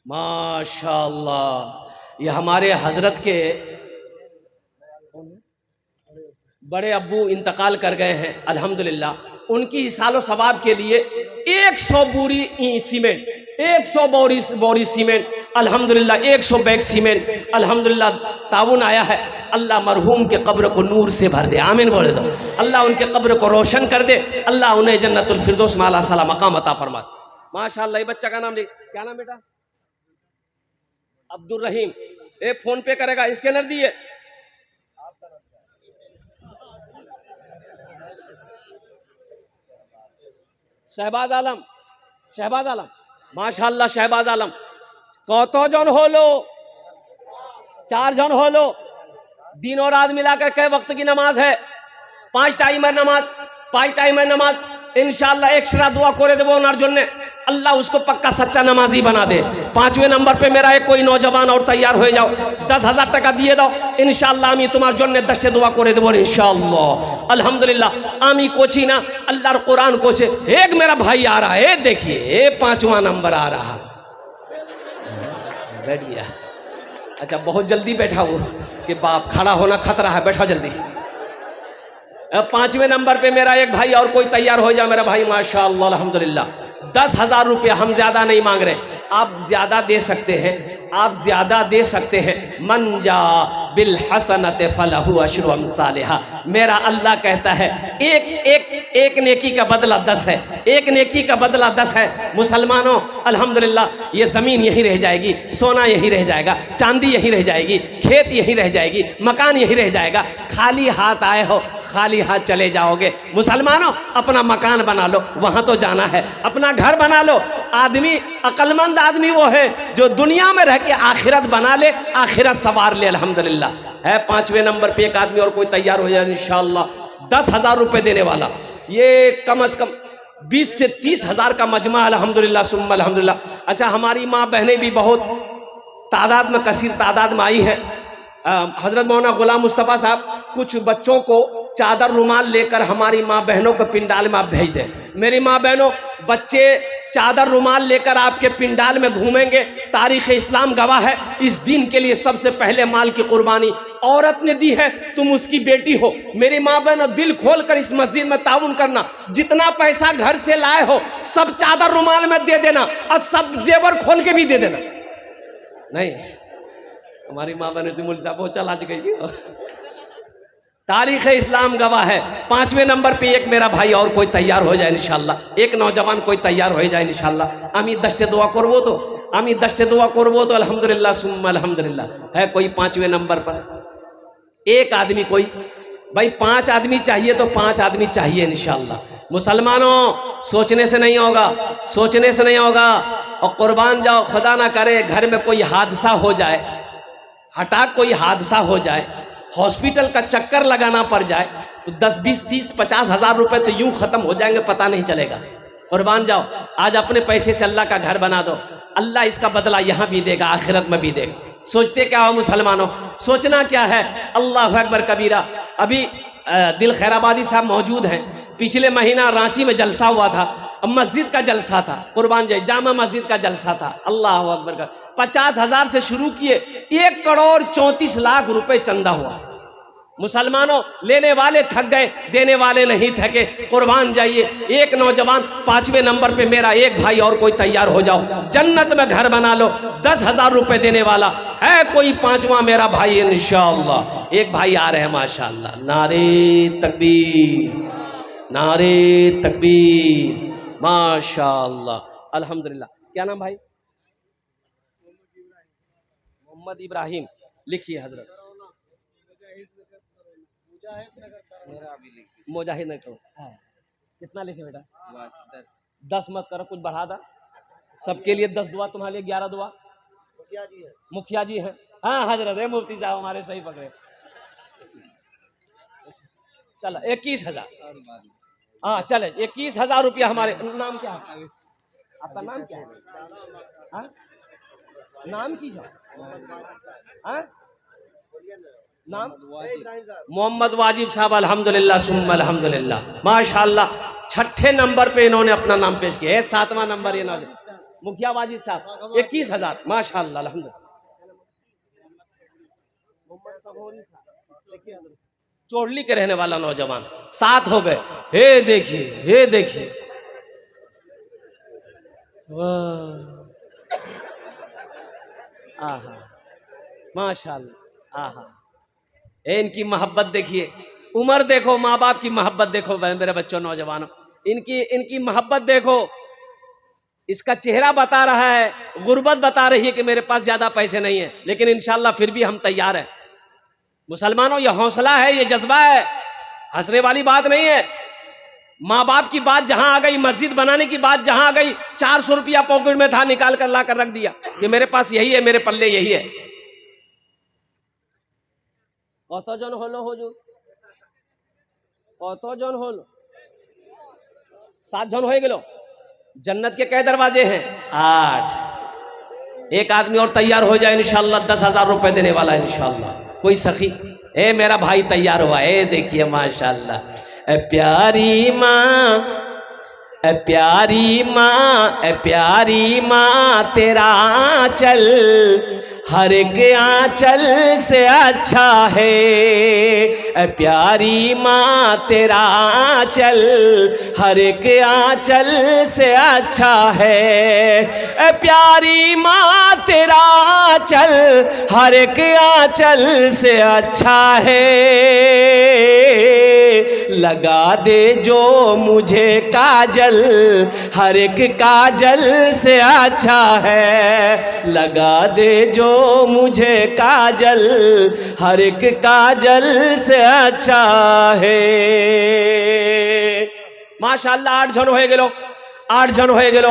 माशाअल्लाह, ये हमारे हजरत के बड़े अब्बू इंतकाल कर गए हैं अल्हम्दुलिल्लाह। उनकी सालो सवाब के लिए 100 बोरी सीमेंट, 100 बोरी सीमेंट अल्हम्दुलिल्लाह, 100 बैग सीमेंट अल्हम्दुलिल्लाह ताउन आया है। अल्लाह मरहूम के कब्र को नूर से भर दे, आमीन बोले दो। अल्लाह उनके कब्र को रोशन कर दे, अल्लाह उन्हें जन्नतुल फिरदौस में आला साला मकाम अता फरमा। माशाअल्लाह। ये बच्चा का नाम लिख, क्या नाम बेटा? अब्दुल रहीम। एक फोन पे करेगा, स्कैनर दिए। शहबाज आलम, शहबाज आलम, माशाअल्लाह शहबाज आलम। कत जन होलो? 4 जन होलो। दिन और रात मिलाकर कई वक्त की नमाज है? 5 टाइम नमाज, 5 टाइम नमाज। इंशाअल्लाह एक्स्ट्रा दुआ करे देबो ओनार जन्ने, अल्लाह उसको पक्का सच्चा नमाजी बना दे। 5वें नंबर पे मेरा एक कोई नौजवान और तैयार हो जाओ, 10,000 टाका दिए दो, इंशाअल्लाह आमी तुम्हार जन्ने 10 दुआ करे देबो इंशाअल्लाह। अल्हम्दुलिल्लाह आमी कोची ना अल्लाहर कुरान कोचे। एक मेरा भाई आ रहा है, देखिए 5वां नंबर आ रहा, बैठ गया। अच्छा बहुत जल्दी बैठा वो कि बाप खड़ा होना खतरा है, बैठा जल्दी। 5वें नंबर पे मेरा एक भाई और कोई तैयार हो जाए मेरा भाई, माशाअल्लाह अल्हम्दुलिल्लाह। 10,000 रुपया हम ज्यादा नहीं मांग रहे, आप ज्यादा दे सकते हैं, आप ज्यादा दे सकते हैं। मन जा बिल हसनत फलहु अशरु अमसालिहा। मेरा अल्लाह कहता है एक नेकी का बदला 10 है, एक नेकी का बदला 10 है। मुसलमानों अल्हम्दुलिल्लाह ये ज़मीन यहीं रह जाएगी, सोना यहीं रह जाएगा, चांदी यहीं रह जाएगी, खेत यहीं रह जाएगी, मकान यहीं रह जाएगा। खाली हाथ आए हो खाली हाथ चले जाओगे। मुसलमानों अपना मकान बना लो, वहाँ तो जाना है, अपना घर बना लो। आदमी अक्लमंद आदमी वो है जो दुनिया में रह के आखिरत बना ले, आखिरत सवार ले। अल्हम्दुलिल्लाह है। 5वें नंबर पे एक आदमी और कोई तैयार हो जाए इंशाअल्लाह, 10,000 रुपये देने वाला। ये कम अज कम 20 से 30,000 का मजमा अल्हम्दुलिल्लाह सुम्मा अल्हम्दुलिल्लाह। अच्छा हमारी माँ बहनें भी बहुत तादाद में, कसीर तादाद में आई हैं। हजरत मौलाना गुलाम मुस्तफ़ा साहब कुछ बच्चों को चादर रुमाल लेकर हमारी माँ बहनों को पिंडाल में आप भेज दें। मेरी माँ बहनों, बच्चे चादर रुमाल लेकर आपके पिंडाल में घूमेंगे। तारीख़ इस्लाम गवाह है, इस दिन के लिए सबसे पहले माल की कुर्बानी औरत ने दी है, तुम उसकी बेटी हो। मेरी माँ बहनों दिल खोल कर इस मस्जिद में ताउन करना। जितना पैसा घर से लाए हो सब चादर रुमाल में दे देना, और सब जेवर खोल के भी दे देना। नहीं हमारी माँ बहन मुल साहब वो चल आज गई। तारीख़ इस्लाम गवाह है। 5वें नंबर पे एक मेरा भाई और कोई तैयार हो जाए इंशाअल्लाह, एक नौजवान कोई तैयार हो जाए इंशाअल्लाह। आमी 10 दुआ करबो तो, आमी 10 दुआ करबो तो अल्हम्दुलिल्लाह सुम्मा अल्हम्दुलिल्लाह। है कोई 5वें नंबर पर एक आदमी, कोई भाई 5 आदमी चाहिए तो 5 आदमी चाहिए इंशाअल्लाह। मुसलमानों सोचने से नहीं होगा, सोचने से नहीं होगा। और कुर्बान जाओ, खुदा ना करे घर में कोई हादसा हो जाए, हठात कोई हादसा हो जाए, हॉस्पिटल का चक्कर लगाना पड़ जाए, तो 10, 20, 30, 50,000 रुपए तो यूं खत्म हो जाएंगे, पता नहीं चलेगा। कुर्बान जाओ, आज अपने पैसे से अल्लाह का घर बना दो, अल्लाह इसका बदला यहाँ भी देगा, आखिरत में भी देगा। सोचते क्या हो मुसलमानों, सोचना क्या है। अल्लाह अकबर कबीरा। अभी दिल खैराबादी साहब मौजूद हैं, पिछले महीना रांची में जलसा हुआ था, मस्जिद का जलसा था, कुर्बान जाए जामा मस्जिद का जलसा था। अल्लाह अकबर का 50,000 से शुरू किए, 1,34,00,000 रुपए चंदा हुआ। मुसलमानों लेने वाले थक गए, देने वाले नहीं थके। कुर्बान जाइए। एक नौजवान 5वें नंबर पे मेरा एक भाई और कोई तैयार हो जाओ, जन्नत में घर बना लो। 10,000 रुपए देने वाला है कोई 5वां मेरा भाई इंशाअल्लाह। एक भाई आ रहे हैं माशाअल्लाह। नारे तकबीर, नारे तकबीर, माशाअल्लाह अल्हम्दुलिल्लाह। क्या नाम भाई? मोहम्मद इब्राहिम। लिखिए हजरत। मुजाहिद नगर कितना लिखे बेटा? 10 मत करो, कुछ बढ़ा दा। सबके लिए 10 दुआ, तुम्हारे लिए 11 दुआ। मुखिया जी हैं। हाँ हजरत है, मुफ्ती साहब हमारे सही पकड़े। चलो 21,000। हाँ चले 21,000 रुपया हमारे। नाम क्या है आपका? नाम क्या है? हाँ? नाम की जाओ। हाँ नाम मोहम्मद वाजिब साहब, अल्हम्दुलिल्लाह सुम्मा अल्हम्दुलिल्लाह, माशाअल्लाह। छठे नंबर पे इन्होंने अपना नाम पेश किया है। 7वां नंबर ये नाम मुखिया वाजिब साहब 21,000, माशाअल्लाह अल्हम्दुलिल्लाह। चोरली के रहने वाला नौजवान 7 हो गए। हे देखिए, हे देखिए, आहा माशाअल्लाह, आहा इनकी मोहब्बत देखिए, उम्र देखो, माँ बाप की मोहब्बत देखो मेरे बच्चों नौजवानों, इनकी इनकी मोहब्बत देखो। इसका चेहरा बता रहा है, गुर्बत बता रही है कि मेरे पास ज्यादा पैसे नहीं है, लेकिन इंशाल्लाह फिर भी हम तैयार हैं। मुसलमानों, ये हौसला है, ये जज्बा है, हंसने वाली बात नहीं है। माँ बाप की बात जहां आ गई, मस्जिद बनाने की बात जहां आ गई, 400 रुपया पॉकेट में था, निकाल कर ला कर रख दिया कि मेरे पास यही है, मेरे पल्ले यही है। কতজন হলো হুজুর? কতজন হলো? 7 जन हो गए। जन्नत के कै दरवाजे हैं? 8। एक आदमी और तैयार हो जाए इंशाल्लाह, 10,000 रुपए देने वाला इंशाल्लाह। कोई सखी, ए मेरा भाई तैयार हुआ, ए देखिए माशाल्लाह। ए प्यारी माँ, ए प्यारी माँ, ए प्यारी माँ, तेरा आंचल हर एक आंचल से अच्छा है। ए प्यारी माँ, तेरा आंचल हर एक आंचल से अच्छा है। ए प्यारी माँ, तेरा आंचल हर एक आंचल से अच्छा है। लगा दे जो मुझे काजल हर एक काजल से अच्छा है। लगा दे जो मुझे काजल हर एक काजल से अच्छा है। माशाअल्लाह 8 जन हो गए, 8 जन हो गए।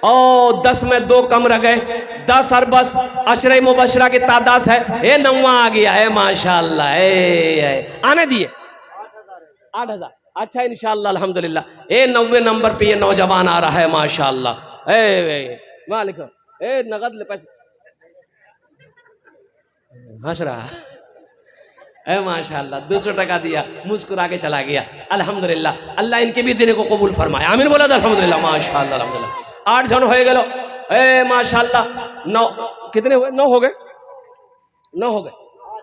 और 10 में 2 कम रह गए। 10 और बस अशरे मुबशरा की तादाद है। ए 9वां आ गया है माशाअल्लाह। आने दिए 8,000। अच्छा इंशाअल्लाह अल्हम्दुलिल्लाह। 90 नंबर पे ये नौजवान आ रहा है माशाअल्लाह। मालिक नगद ले पैसे हंस रहा है माशाअल्लाह। 200 टका दिया, मुस्कुरा के चला गया। अल्हम्दुलिल्लाह, अल्लाह इनके भी देने को कबूल फरमाए। आमीन बोला था अल्हम्दुलिल्लाह, माशाअल्लाह अल्हम्दुलिल्लाह। 8 जन हो गए। माशाअल्लाह 9 कितने हुए? 9 हो गए, 9 हो गए,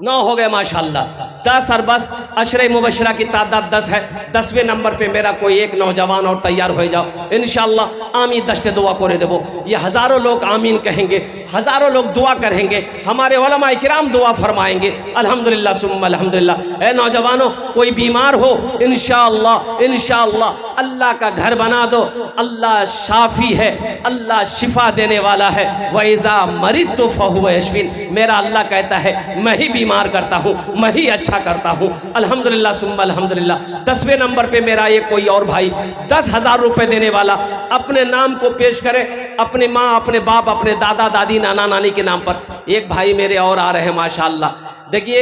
9 हो गए माशाअल्लाह। 10 और बस अशरे मुबशरा की तादाद 10 है। 10वें नंबर पे मेरा कोई एक नौजवान और तैयार हो जाओ इंशाअल्लाह। आमीन दस्ते दुआ करे देवो। ये हज़ारों लोग आमीन कहेंगे, हज़ारों लोग दुआ करेंगे, हमारे उलमा इकराम दुआ फरमाएंगे। अल्हम्दुलिल्लाह सुम्मा अल्हम्दुलिल्लाह। ए नौजवानों, कोई बीमार हो इंशाअल्लाह, इंशाअल्लाह अल्लाह का घर बना दो। अल्लाह शाफी है, अल्लाह शिफा देने वाला है। वइज़ा मरिदतु फहुव यशफीन। मेरा अल्लाह कहता है मैं ही बीमार करता हूँ, मैं ही अच्छा करता हूँ। अल्हम्दुलिल्लाह सुम्मा अल्हम्दुलिल्लाह। 10वें नंबर पे मेरा एक कोई और भाई 10,000 रुपए देने वाला अपने नाम को पेश करे, अपने माँ, अपने बाप, अपने दादा दादी, नाना नानी के नाम पर। एक भाई मेरे और आ रहे हैं माशाअल्लाह। देखिए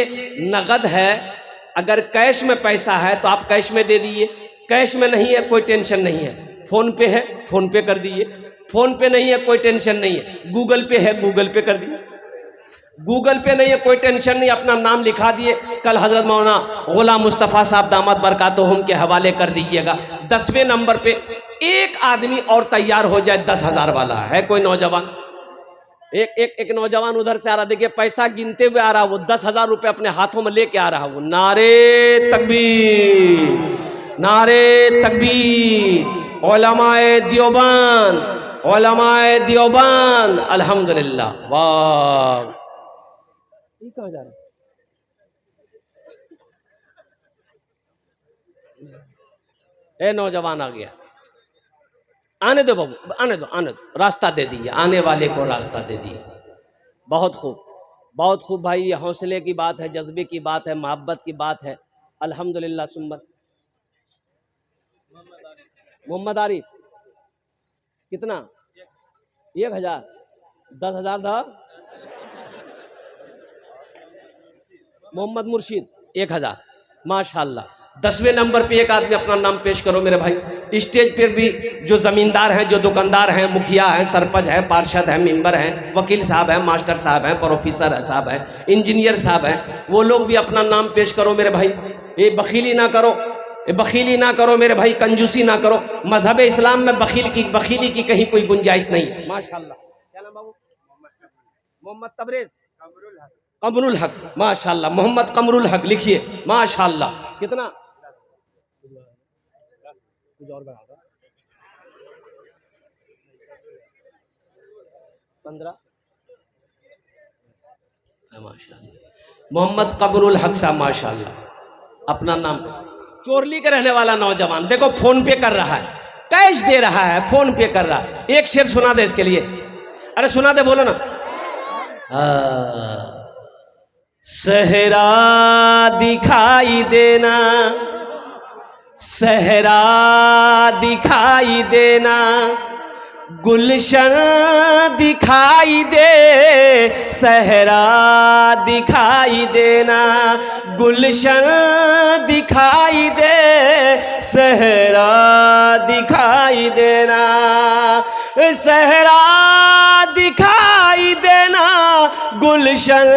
नगद है, अगर कैश में पैसा है तो आप कैश में दे दीजिए। कैश में नहीं है कोई टेंशन नहीं है, फोन पे है फोन पे कर दीजिए। फोन पे नहीं है कोई टेंशन नहीं है, गूगल पे है गूगल पे कर दिए। गूगल पे नहीं है कोई टेंशन नहीं, अपना नाम लिखा दिए, कल हजरत मौलाना गुलाम मुस्तफ़ा साहब दामद बरकातुहुम के हवाले कर दीजिएगा। 10वें नंबर पे एक आदमी और तैयार हो जाए 10,000 वाला है कोई नौजवान। एक नौजवान उधर से आ रहा, देखिए पैसा गिनते हुए आ रहा, वो 10,000 रुपये अपने हाथों में लेके आ रहा। वो नारे तकबीर, नारे तकबीर, उलमाए देवबंद, उलमाए देवबंद। अल्हम्दुलिल्लाह। वाह, ये कहाँ जा रहा है? नौजवान आ गया, आने दो बाबू, आने दो, आने दो, रास्ता दे दिए, आने वाले को रास्ता दे दिए। बहुत खूब, बहुत खूब भाई। ये हौसले की बात है, जज्बे की बात है, मोहब्बत की बात है। अल्हम्दुलिल्लाह सुम्मत। मोहम्मद आरिफ कितना? 1,000। 10,000 था। मोहम्मद मुर्शिद 1,000 माशाअल्लाह। 10वें नंबर पे एक आदमी अपना नाम पेश करो मेरे भाई। स्टेज पर भी जो ज़मींदार हैं, जो दुकानदार हैं, मुखिया हैं, सरपंच हैं, पार्षद हैं, मेंबर हैं, वकील साहब हैं, मास्टर साहब हैं, प्रोफेसर साहब हैं, इंजीनियर साहब हैं, वो लोग भी अपना नाम पेश करो मेरे भाई। ये बखीली ना करो, ये बखीली ना करो मेरे भाई, कंजूसी ना करो। मजहब इस्लाम में बखीली की कहीं कोई गुंजाइश नहीं है। माशाल्लाह। क्या नाम बाबू? मोहम्मद तबरेज कमरुल हक, माशाल्लाह। मोहम्मद कमरुल हक लिखिए, माशाल्लाह। कितना? कुछ और बढ़ा दो, 15। माशाल्लाह मोहम्मद कमरुल हक साहब, माशाल्लाह। अपना नाम चोरली के रहने वाला नौजवान, देखो फोन पे कर रहा है, कैश दे रहा है, फोन पे कर रहा है। एक शेर सुना दे इसके लिए। अरे सुना दे, बोलो ना। सहरा दिखाई देना, सहरा दिखाई देना, गुलशन दिखाई दे, सहरा दिखाई देना, गुलशन दिखाई दे, सहरा दिखाई देना, सहरा दिखाई देना, गुलशन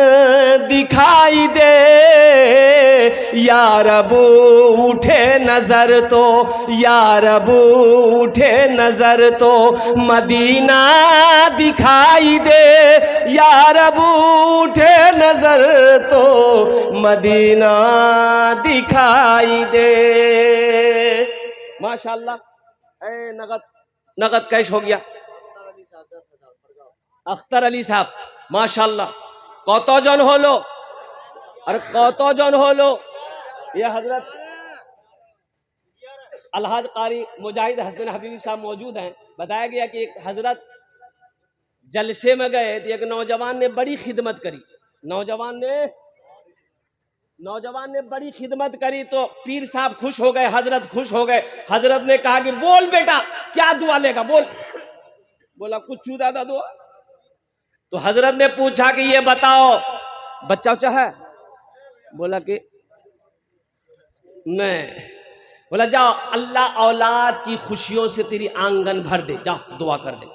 दिखाई दे, या रब उठे नजर तो, या रब उठे नजर तो, मदीना दिखाई दे, या रब उठे नजर तो, मदीना दिखाई दे। माशाल्लाह। नगद कैश हो गया। अख्तर अली साहब, माशाल्लाह। कतजन हलो? अरे कतजन हलो? ये हजरत अलहाज कारी मुजाहिद हसन हबीब साहब मौजूद हैं। बताया गया कि एक हजरत जलसे में गए तो एक नौजवान ने बड़ी खिदमत करी, नौजवान ने बड़ी खिदमत करी तो पीर साहब खुश हो गए, हजरत खुश हो गए। हजरत ने कहा कि बोल बेटा क्या दुआ लेगा, बोल। बोला कुछ दादा दुआ। तो हजरत ने पूछा कि ये बताओ बच्चा उच्चा है? बोला कि नहीं। बोला जाओ अल्लाह औलाद की खुशियों से तेरी आंगन भर दे, जा दुआ कर दे।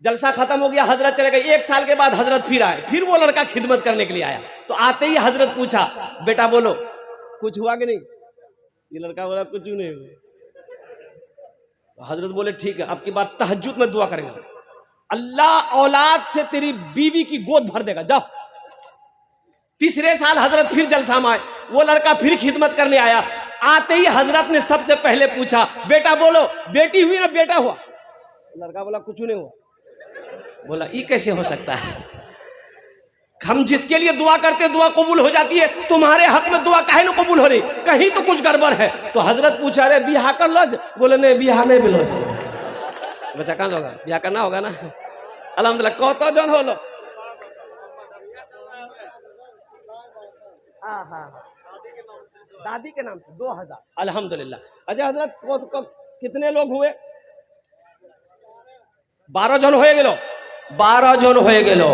जलसा खत्म हो गया, हजरत चले गए। 1 साल के बाद हजरत फिर आए, फिर वो लड़का खिदमत करने के लिए आया। तो आते ही हजरत पूछा बेटा बोलो कुछ हुआ कि नहीं? ये लड़का बोला कुछ नहीं हुआ। तो हजरत बोले ठीक है, अब की बार तहज्जुद में दुआ करेंगे, अल्लाह औलाद से तेरी बीवी की गोद भर देगा, जाओ। तीसरे साल हजरत फिर जलसा में आए, वो लड़का फिर खिदमत करने आया। आते ही हजरत ने सबसे पहले पूछा बेटा बोलो बेटी हुई ना बेटा हुआ? लड़का बोला कुछ नहीं हुआ। बोला ये कैसे हो सकता है? हम जिसके लिए दुआ करते दुआ कबूल हो जाती है, तुम्हारे हक में दुआ काहे न कबूल हो रही? कहीं तो कुछ गड़बड़ है। तो हजरत पूछा रे बियाह कर लो? बोले नहीं बियाह नहीं बिलो। बच्चा कहाँ होगा, बियाह करना होगा ना। अल्हम्दुलिल्लाह। कौतो जन हो लो? हाँ, दादी के नाम से 2000। अल्हम्दुलिल्लाह। अच्छा हजरत कितने लोग हुए? 12 जन हो गेलो। 12 जन हो गेलो।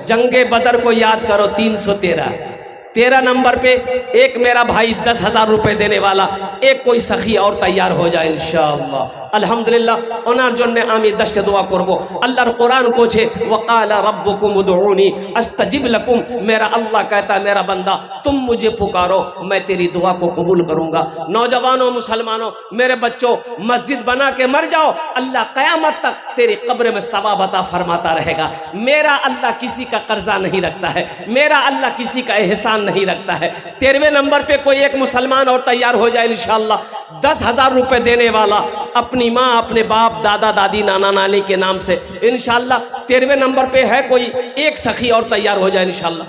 जंगे बदर को याद करो, 313। 13 नंबर पे एक मेरा भाई 10,000 रुपए देने वाला, एक कोई सखी और तैयार हो जाए इंशाअल्लाह। अल्हम्दुलिल्लाह। ओनार जन्ने आमी दश्त दुआ करबो। अल्लाहर कुरान को छे वक़ाला रब्बुकुम उदऊनी अस्तजिब लकुम। मेरा अल्लाह कहता है मेरा बंदा तुम मुझे पुकारो, मैं तेरी दुआ को कबूल करूंगा। नौजवानों, मुसलमानों, मेरे बच्चों, मस्जिद बना के मर जाओ, अल्लाह क़यामत तक तेरे कब्र में सवाब अता फरमाता रहेगा। मेरा अल्लाह किसी का कर्जा नहीं रखता है, मेरा अल्लाह किसी का एहसान नहीं रखता है। 13वें नंबर पे कोई एक मुसलमान और तैयार हो जाए इंशाअल्लाह। 10,000 रुपए देने वाला अपनी माँ, अपने बाप, दादा दादी, नाना नानी के नाम से इंशाअल्लाह। 13वें नंबर पे है कोई एक सखी और तैयार हो जाए इंशाअल्लाह।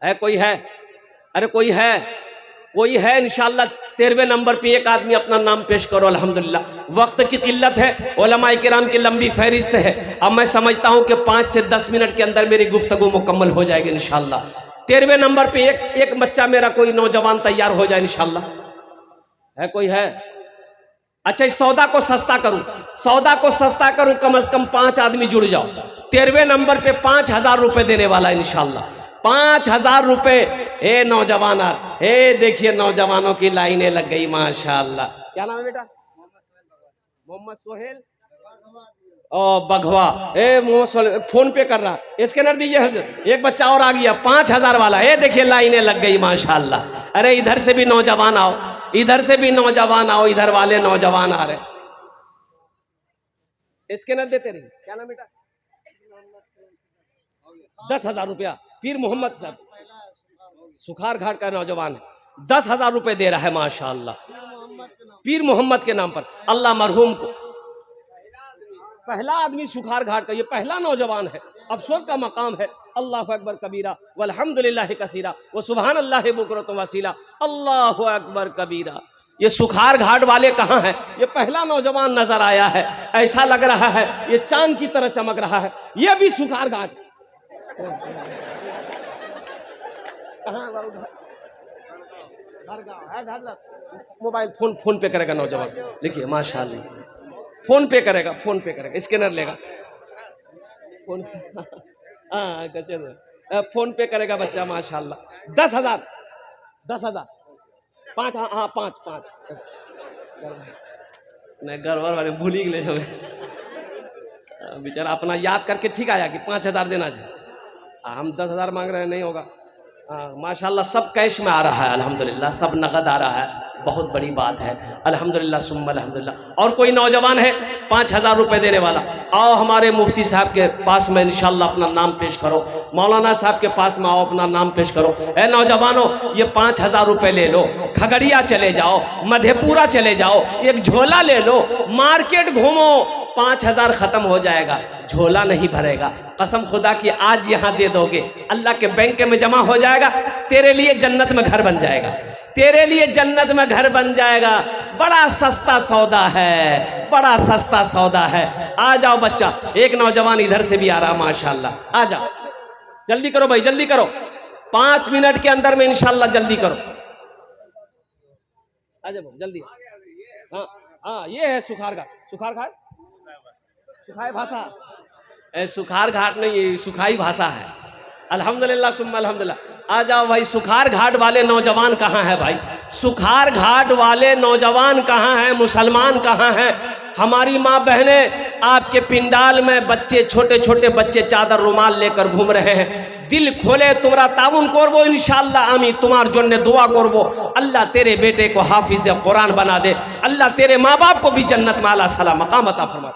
है कोई? है? अरे कोई है? कोई है इंशाअल्लाह। 13वें नंबर पे एक आदमी अपना नाम पेश करो। अल्हम्दुलिल्लाह। वक्त की किल्लत है, उलमाए किराम की लंबी फहरिस्त है। अब मैं समझता हूँ कि 5 से 10 मिनट के अंदर मेरी गुफ्तगू मुकम्मल हो जाएगी इंशाअल्लाह। 13वें नंबर पे एक बच्चा मेरा कोई नौजवान तैयार हो जाए इंशाअल्लाह। है कोई? है? अच्छा इस सौदा को सस्ता करूं, सौदा को सस्ता करूं, कम से कम 5 आदमी जुड़ जाओ। 13वें नंबर पे 5,000 रुपए देने वाला इंशाअल्लाह। 5,000 रुपए। हे नौजवान, हे देखिए नौजवानों की लाइनें लग गई माशाअल्लाह। क्या नाम है बेटा? मोहम्मद सोहेल ओ बघवा। ए मोहम्मद फोन पे कर रहा, स्कैनर दीजिए हजरत। एक बच्चा और आ गया 5,000 वाला। ये देखिए लाइनें लग गई माशाअल्लाह। अरे इधर से भी नौजवान आओ, इधर से भी नौजवान आओ, इधर वाले नौजवान आ रहे। स्कैनर देते रहिए। क्या नाम बेटा? 10,000 रुपया। पीर मोहम्मद साहब सुखार घाट का नौजवान है, 10,000 रुपए दे रहा है माशाअल्लाह, पीर मोहम्मद के नाम पर। अल्लाह मरहूम को, पहला आदमी सुखार घाट का, ये पहला नौजवान है। अफसोस का मकाम है। अल्लाहु अकबर कबीरा वल्हम्दुलिल्लाहि कसीरा व सुभान अल्लाहि बुकरतुम वसीला। अल्लाहु अकबर कबीरा। ये सुखार घाट वाले कहाँ हैं? ये पहला नौजवान नजर आया है। ऐसा लग रहा है ये चांद की तरह चमक रहा है। ये भी सुखार घाट मोबाइल फोन पे करेगा नौजवान। लिखिए माशाअल्लाह, फोन पे करेगा, फोन पे करेगा, स्कैनर लेगा, फोन फोन पे करेगा बच्चा माशाअल्लाह। 10,000 5 हाँ 5 नहीं गड़बड़ वाले भूल ही गए बेचारा अपना याद करके ठीक आया कि 5,000 देना चाहिए। हम 10,000 मांग रहे हैं, नहीं होगा। माशाल्लाह सब कैश में आ रहा है अल्हम्दुलिल्लाह, सब नगद आ रहा है, बहुत बड़ी बात है अल्हम्दुलिल्लाह सुम्मा अल्हम्दुलिल्लाह। और कोई नौजवान है 5,000 रुपये देने वाला? आओ हमारे मुफ्ती साहब के पास में इंशाल्लाह अपना नाम पेश करो, मौलाना साहब के पास में आओ अपना नाम पेश करो। ए नौजवानों, ये 5,000 रुपये ले लो, खगड़िया चले जाओ, मधेपुरा चले जाओ, एक झोला ले लो, मार्केट घूमो, 5,000 खत्म हो जाएगा, झोला नहीं भरेगा। कसम खुदा की आज यहाँ दे दोगे, अल्लाह के बैंक में जमा हो जाएगा, तेरे लिए जन्नत में घर बन जाएगा, तेरे लिए जन्नत में घर बन जाएगा। बड़ा सस्ता सौदा है, बड़ा सस्ता सौदा है। आ जाओ बच्चा, एक नौजवान इधर से भी आ रहा माशाल्लाह, आ जाओ, जल्दी करो भाई, जल्दी करो, 5 मिनट के अंदर में इंशाल्लाह, जल्दी करो, आ जाओ जल्दी। हाँ हाँ, ये है सुखार घाट, सुखार घाट सुखाई भाषा, सुखार घाट नहीं, ये सुखाई भाषा है। अल्हम्दुलिल्लाह सुम्मा अल्हम्दुलिल्लाह। आ जाओ भाई, सुखार घाट वाले नौजवान कहाँ है भाई? सुखार घाट वाले नौजवान कहाँ हैं? मुसलमान कहाँ हैं? हमारी माँ बहनें आपके पिंडाल में बच्चे, छोटे छोटे बच्चे चादर रुमाल लेकर घूम रहे हैं। दिल खोले तुम्हारा ताउन करबो इंशाअल्लाह, आमी तुम्हार जन्ने दुआ करबो। अल्लाह तेरे बेटे को हाफिज कुरान बना दे, अल्लाह तेरे माँ बाप को भी जन्नत में आला सला मकाम अता फरमा।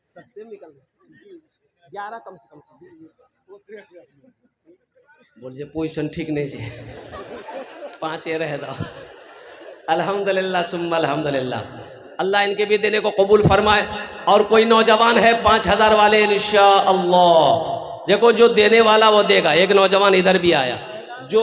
सस्ते में निकल 11 कम से कम बोलिए, पोजीशन ठीक नहीं जी, 5 रह दो। अल्हम्दुलिल्लाह सुम्मा अल्हम्दुलिल्लाह। अल्लाह इनके भी देने को कबूल फरमाए। और कोई नौजवान है 5,000 वाले इंशाअल्लाह, देखो जो देने वाला वो देगा। एक नौजवान इधर भी आया जो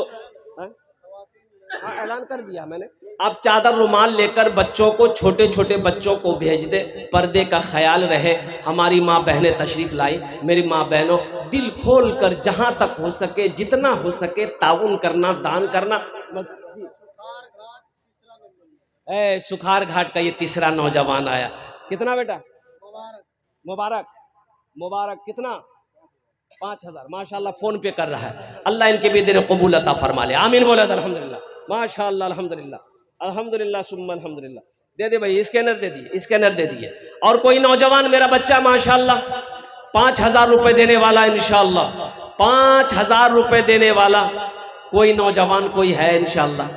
ऐलान कर दिया मैंने, आप चादर रुमाल लेकर बच्चों को, छोटे छोटे बच्चों को भेज दे, पर्दे का ख्याल रहे। हमारी माँ बहनें तशरीफ लाई। मेरी माँ बहनों, दिल खोल कर जहाँ तक हो सके, जितना हो सके ताउन करना, दान करना। सुखार घाट का ये तीसरा नौजवान आया। कितना बेटा? मुबारक मुबारक। कितना? 5,000 माशाल्लाह, फोन पे कर रहा है। अल्लाह इनके भी दिन कबूल अता फरमा ले, आमीन बोला अल्हम्दुलिल्लाह माशाल्लाह अल्हम्दुलिल्लाह अल्हम्दुलिल्लाह सुम्मा अल्हम्दुलिल्लाह। दे दे भाई, स्कैनर दे दिए, स्कैनर दे दिए। और कोई नौजवान मेरा बच्चा माशाल्लाह 5,000 रुपये देने वाला इंशाअल्लाह, 5,000 रुपये देने वाला कोई नौजवान कोई है इंशाअल्लाह?